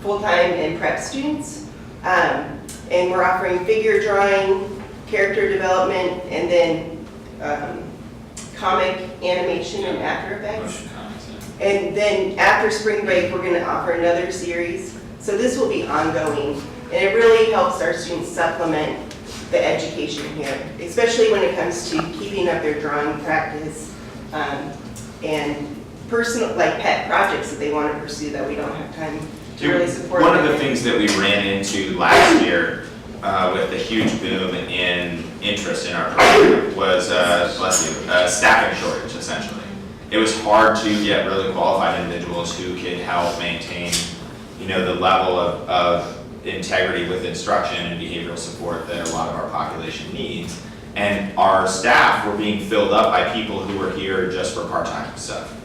S9: full-time and prep students. And we're offering figure drawing, character development, and then comic animation and After Effects.
S6: Motion comics,
S9: And then after spring break, we're going to offer another series. So this will be ongoing, and it really helps our students supplement the education here, especially when it comes to keeping up their drawing practice and personal, like pet projects that they want to pursue that we don't have time to really support.
S6: One of
S9: them
S6: the
S9: in.
S6: things that we ran into last year with the huge boom in interest in our program was, staffing shortage, essentially. It was hard to get really qualified individuals who could help maintain, the level of integrity with instruction and behavioral support that a lot of our population needs. And our staff were being filled up by people who were here just for part-time stuff.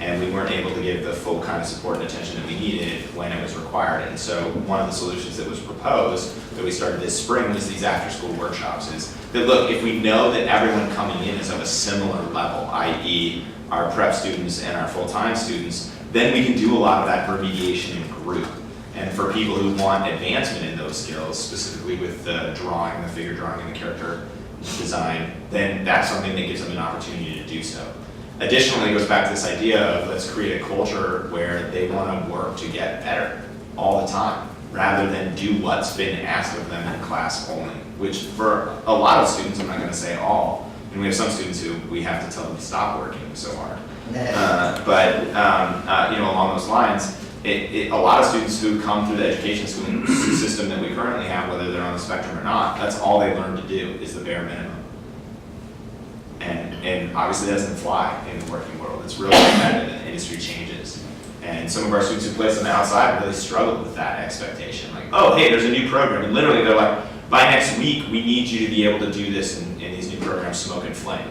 S6: And we weren't able to give the full kind of support and attention that we needed when it was required. And so one of the solutions that was proposed that we started this spring was these after-school workshops. Is that, look, if we know that everyone coming in is of a similar level, i.e. our prep students and our full-time students, then we can do a lot of that remediation in group. And for people who want advancement in those skills, specifically with the drawing, the figure drawing and the character design, then that's something that gives them an opportunity to do so. Additionally, it goes back to this idea of let's create a culture where they want to work to get better all the time, rather than do what's been asked of them in class only, which for a lot of students, I'm not going to say all, and we have some students who we have to tell them to stop working so hard. Along those lines, a lot of students who come through the education system that we currently have, whether they're on the spectrum or not, that's all they learn to do is the bare minimum. And obviously that doesn't fly in the working world. It's really competitive and industry changes. And some of our students who place on the outside really struggle with that expectation. Like, oh, hey, there's a new program. And literally they're like, by next week, we need you to be able to do this in these new programs, Smoke and Flame.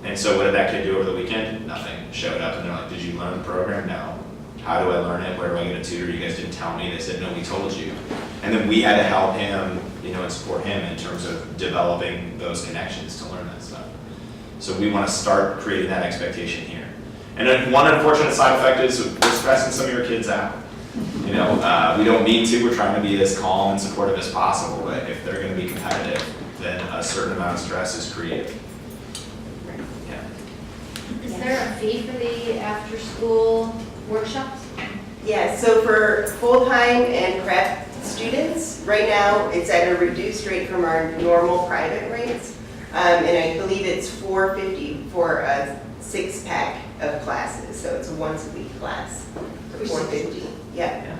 S6: And so what did that kid do over the weekend? Nothing. Showed up and they're like, did you learn the program? No. How do I learn it? Where do I get a tutor? You guys didn't tell me. They said, no, we told you. And then we had to help him, and support him in terms of developing those connections to learn that stuff. So we want to start creating that expectation here. And then one unfortunate side effect is we're stressing some of your kids out. We don't mean to. We're trying to be as calm and supportive as possible. But if they're going to be competitive, then a certain amount of stress is created. Yeah.
S10: Is there a fee for the after-school workshops?
S9: Yeah, so for full-time and prep students, right now it's at a reduced rate from our normal private rates. And I believe it's $450 for a 6-pack of classes. So it's a once-a-week class for $450. Yeah.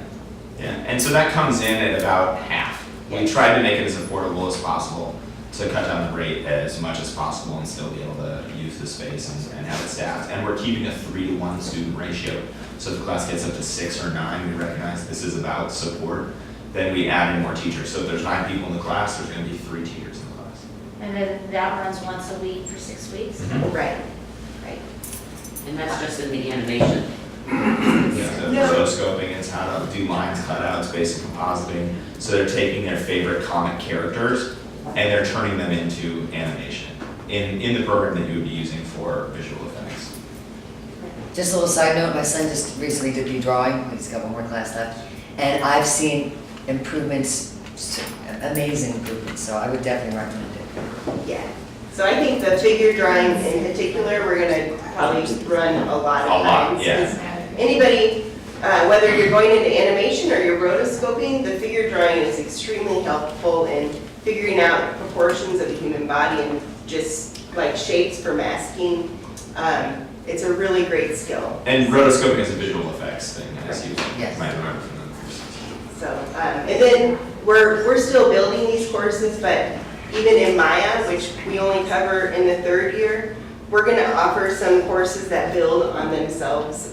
S6: And so that comes in at about half. We tried to make it as affordable as possible to cut down the rate as much as possible and still be able to use the space and have it staffed. And we're keeping a 3-to-1 student ratio. So if the class gets up to 6 or 9, we recognize this is about support. Then we add in more teachers. So if there's 9 people in the class, there's going to be 3 teachers in the class.
S10: And then that runs once a week for 6 weeks?
S9: Right.
S11: And that's just in the animation.
S6: So rotoscoping is how to do lines, cutouts, basic compositing. So they're taking their favorite comic characters and they're turning them into animation in the program that you would be using for visual effects.
S8: Just a little side note, my son just recently did be drawing, he's got one more class left, and I've seen improvements, amazing improvements, so I would definitely recommend it.
S9: Yeah. So I think the figure drawing in particular, we're going to probably run a lot of times. Anybody, whether you're going into animation or you're rotoscoping, the figure drawing is extremely helpful in figuring out proportions of the human body and just like shapes for masking. It's a really great skill.
S6: And rotoscoping is a visual effects thing, as you
S8: Yes.
S6: might remember from the first.
S9: So, and then we're still building these courses, but even in Maya, which we only cover in the 3rd year, we're going to offer some courses that build on themselves,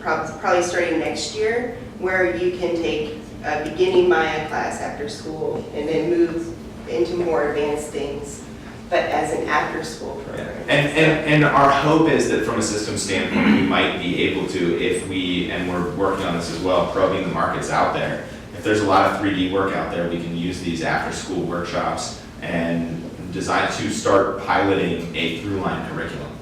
S9: probably starting next year, where you can take a beginning Maya class after school and then move into more advanced things, but as an after-school program.
S6: And our hope is that from a system standpoint, we might be able to, if we, and we're working on this as well, probing the markets out there. If there's a lot of 3D work out there, we can use these after-school workshops and design to start piloting a through-line curriculum.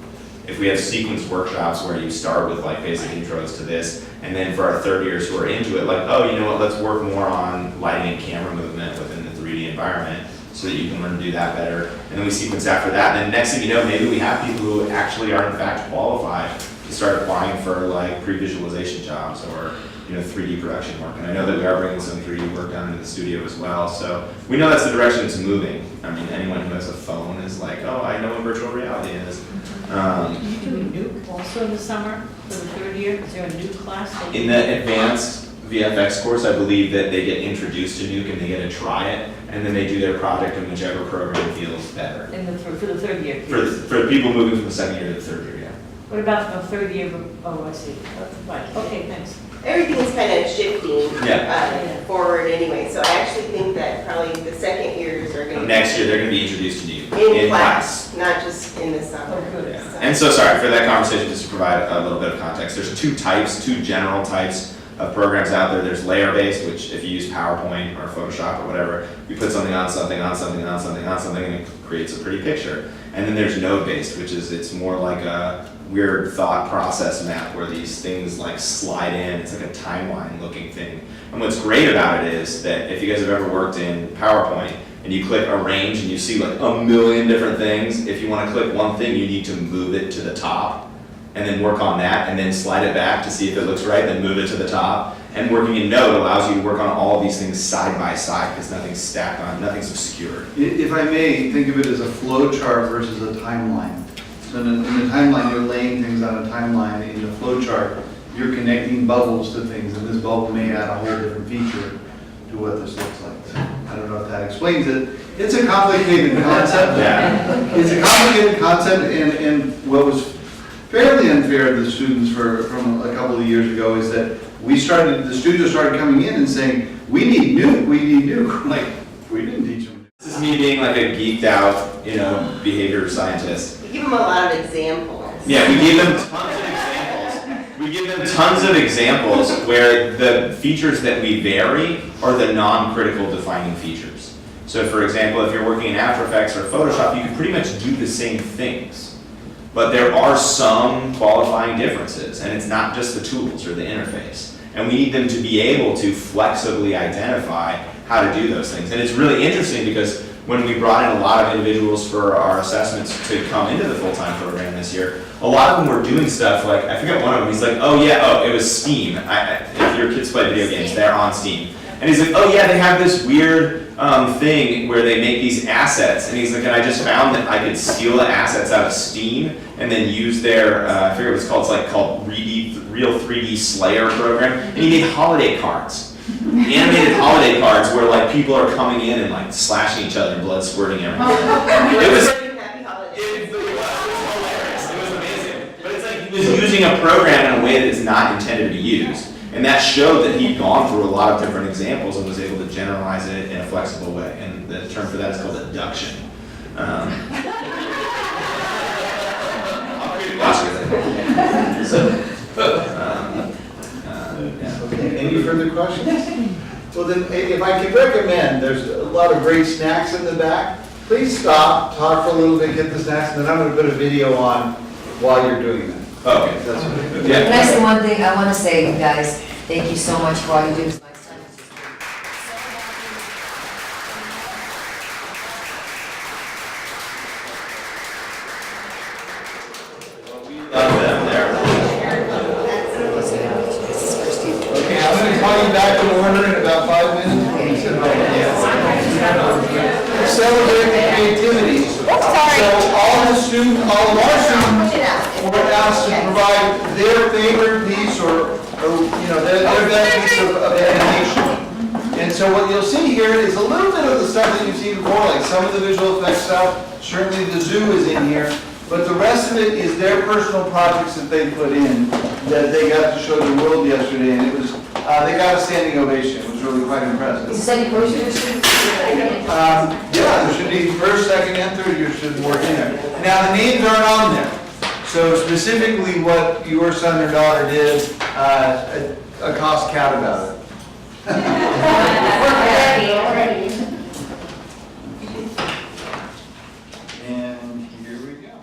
S6: If we have sequence workshops where you start with like basic intros to this, and then for our 3rd years who are into it, like, oh, you know what, let's work more on lighting and camera movement within the 3D environment so that you can learn to do that better. And then we sequence after that, and then next thing you know, maybe we have people who actually are in fact qualified to start applying for like pre-visualization jobs or 3D production work. And I know that we are bringing some 3D work down into the studio as well. So we know that's the direction it's moving. I mean, anyone who has a phone is like, oh, I know what virtual reality is.
S3: You do Nuke also in the summer for the 3rd year? Is there a Nuke class?
S6: In the advanced VFX course, I believe that they get introduced to Nuke and they get to try it, and then they do their project in whichever program feels better.
S3: For the 3rd year?
S6: For people moving from the 2nd year to the 3rd year, yeah.
S3: What about the 3rd year? Oh, I see. Right, okay, thanks.
S9: Everything's kind of shifting
S6: Yeah.
S9: forward anyway, so I actually think that probably the 2nd years are going to
S6: Next year, they're going to be introduced to Nuke
S9: in class, not just in the summer.
S3: Oh, good.
S6: Yeah.
S9: So-
S6: And so, sorry, for that conversation, just to provide a little bit of context, there's two general types of programs out there. There's layer-based, which if you use PowerPoint or Photoshop or whatever, you put something on something, on something, on something, on something, and it creates a pretty picture. And then there's node-based, which is, it's more like a weird thought process map where these things like slide in. It's like a timeline looking thing. And what's great about it is that if you guys have ever worked in PowerPoint and you click arrange and you see like a million different things, if you want to click one thing, you need to move it to the top and then work on that and then slide it back to see if it looks right, then move it to the top. And working in Node allows you to work on all of these things side by side because nothing's stacked on, nothing's obscured.
S2: If I may, think of it as a flow chart versus a timeline. So in the timeline, you're laying things on a timeline. In the flow chart, you're connecting bubbles to things, and this bubble may add a whole different feature to what this looks like. I don't know if that explains it. It's a complicated concept.
S6: Yeah.
S2: It's a complicated concept, and what was fairly unfair to the students from a couple of years ago is that the studio started coming in and saying, we need Nuke. Like, we didn't teach them.
S6: This is me being like a geeked out, behavior scientist.
S9: We give them a lot of examples.
S6: Yeah, we give them tons of examples. We give them tons of examples where the features that we vary are the non-critical defining features. So for example, if you're working in After Effects or Photoshop, you can pretty much do the same things. But there are some qualifying differences, and it's not just the tools or the interface. And we need them to be able to flexibly identify how to do those things. And it's really interesting because when we brought in a lot of individuals for our assessments to come into the full-time program this year, a lot of them were doing stuff like, I forget one of them, he's like, it was Steam. If your kids play video games, they're on Steam. And he's like, oh yeah, they have this weird thing where they make these assets. And he's like, and I just found that I could steal the assets out of Steam and then use their, I forget what it's called, called Real 3D Slayer program. And he made holiday cards. Animated holiday cards where like people are coming in and like slashing each other and blood squirting everywhere. It was hilarious. It was amazing. But it's like he was using a program in a way that it's not intended to be used. And that showed that he'd gone through a lot of different examples and was able to generalize it in a flexible way. And the term for that is called adduction. I'll create a glossary later.
S2: Okay, any further questions? Well then, if I could recommend, there's a lot of great snacks in the back. Please stop, talk for a little bit, get the snacks, and then I'm going to put a video on while you're doing that.
S6: Okay.
S2: That's what
S8: Can I say one thing? I want to say, you guys, thank you so much for all you do. My son is just
S6: Love them there.
S2: Okay, I'm going to call you back to order in about 5 minutes. Celebrate creativity. So all of our students were asked to provide their favorite piece or their best piece of animation And so what you'll see here is a little bit of the stuff that you've seen before, like some of the visual effects stuff. Certainly the zoo is in here, but the rest of it is their personal projects that they put in that they got to show the world yesterday, and it was, they got a standing ovation. It was really quite impressive.
S8: Is this any postage or something?
S2: Yeah, there should be first, second, and third year should work in there. Now, the names aren't on there. So specifically what your son or daughter did, accost Cat about it. And here we go.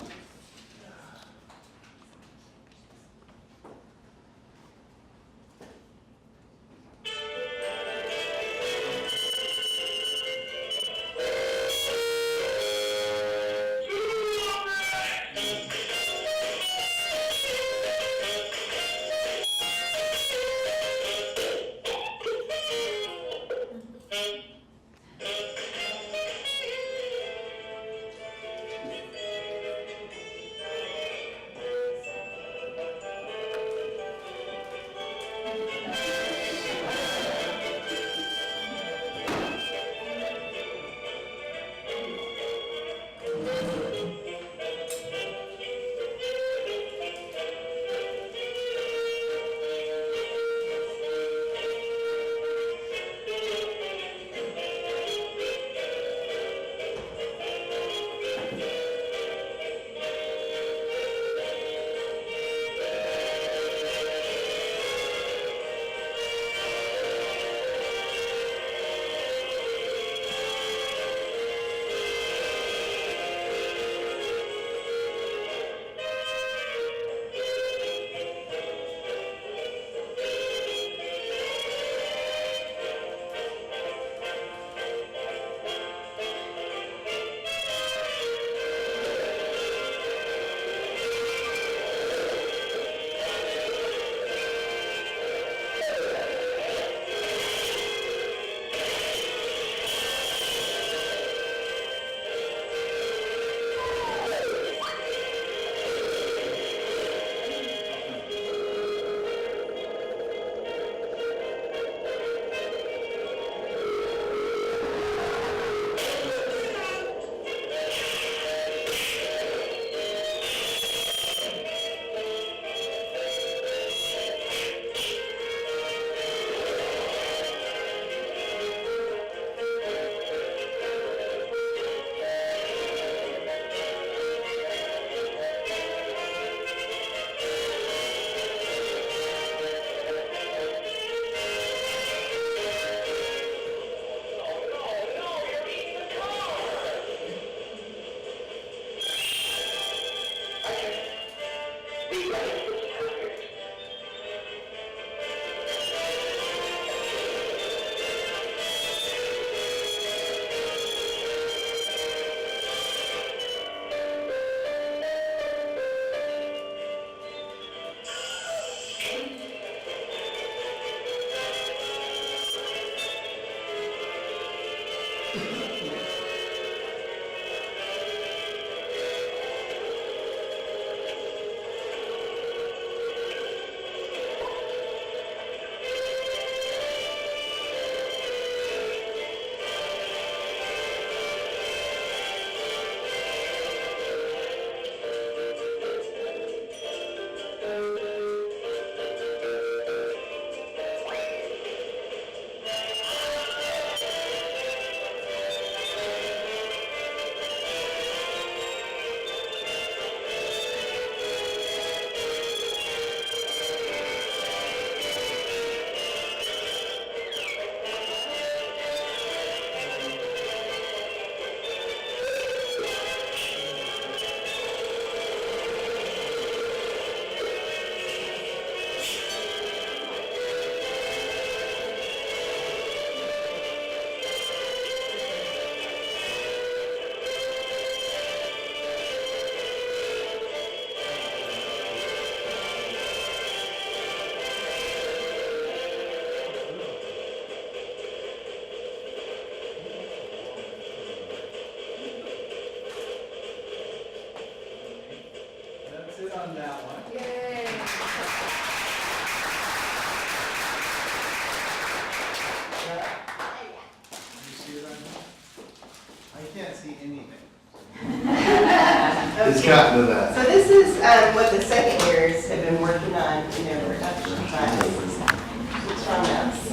S4: It's gotten to that.
S9: So this is what the second years have been working on in their production class. It's from us.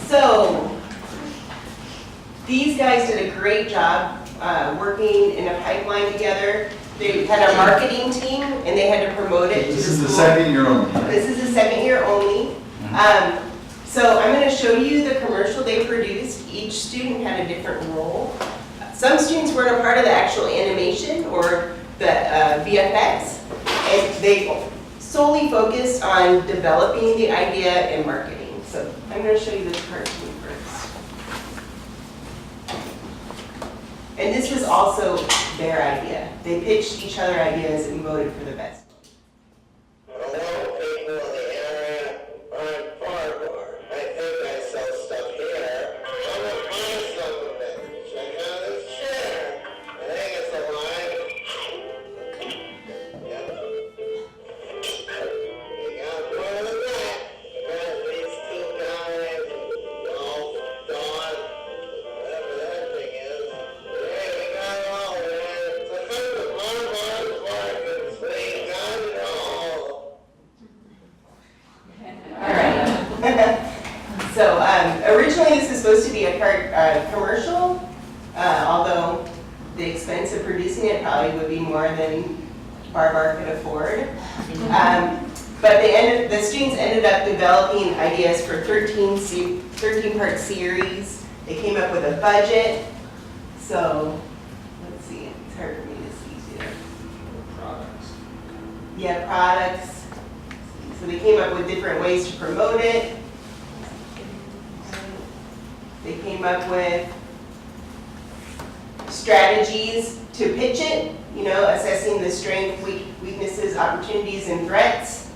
S9: So these guys did a great job working in a pipeline together. They had a marketing team and they had to promote it to the
S4: This is the
S9: school.
S4: second year only.
S9: This is the second year only. So I'm going to show you the commercial they produced. Each student had a different role. Some students weren't a part of the actual animation or the VFX, and they solely focused on developing the idea and marketing. So I'm going to show you this cartoon first. And this was also their idea. They pitched each other ideas and voted for the best. So originally this was supposed to be a commercial, although the expense of producing it probably would be more than Barbar could afford. But the students ended up developing ideas for 13-part series. They came up with a budget. So let's see, it's hard for me to see too.
S6: Products.
S9: Yeah, products. So they came up with different ways to promote it. They came up with strategies to pitch it, you know, assessing the strengths, weaknesses, opportunities, and threats.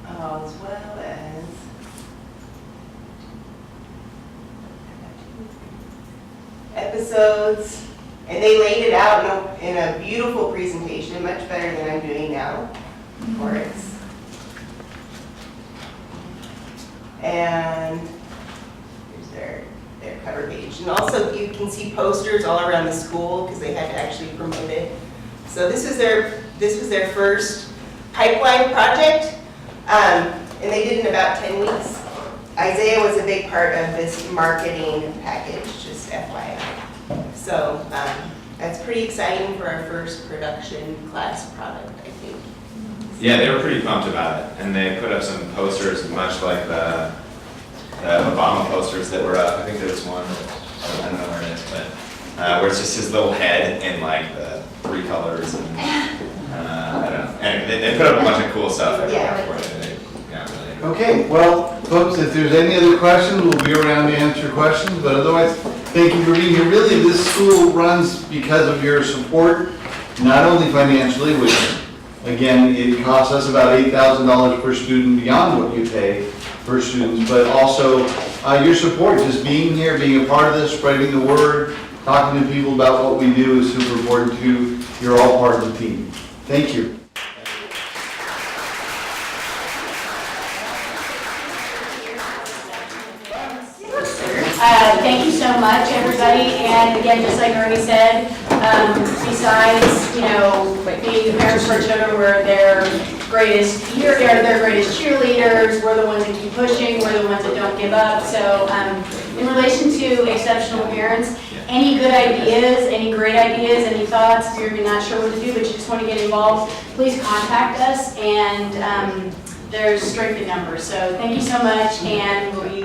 S9: As well as episodes. And they laid it out in a beautiful presentation, much better than I'm doing now, of course. And here's their cover page. And also you can see posters all around the school because they had to actually promote it. So this was their first pipeline project, and they did it in about 10 weeks. Isaiah was a big part of this marketing package, just FYI. So that's pretty exciting for our first production class product, I think.
S6: Yeah, they were pretty pumped about it, and they put up some posters, much like the Obama posters that were up. I think there was one, I don't know where it is, but where it's just his little head in like the 3 colors, and I don't know. And they put up a bunch of cool stuff everywhere for it. Really.
S4: Okay, well, folks, if there's any other questions, we'll be around to answer questions, but otherwise, thank you for being here. Really, this school runs because of your support, not only financially, which, again, it costs us about $8,000 per student beyond what you pay for students, but also your support, just being here, being a part of this, spreading the word, talking to people about what we do is super important too. You're all part of the team. Thank you.
S1: Thank you so much, everybody, and again, just like Ernie said, besides, you know, being the parents for our children, we're their greatest cheerleaders, we're the ones that keep pushing, we're the ones that don't give up. So in relation to exceptional parents, any good ideas, any great ideas, any thoughts, if you're not sure what to do, but you just want to get involved, please contact us, and there's strength in numbers. So thank you so much, and we'll be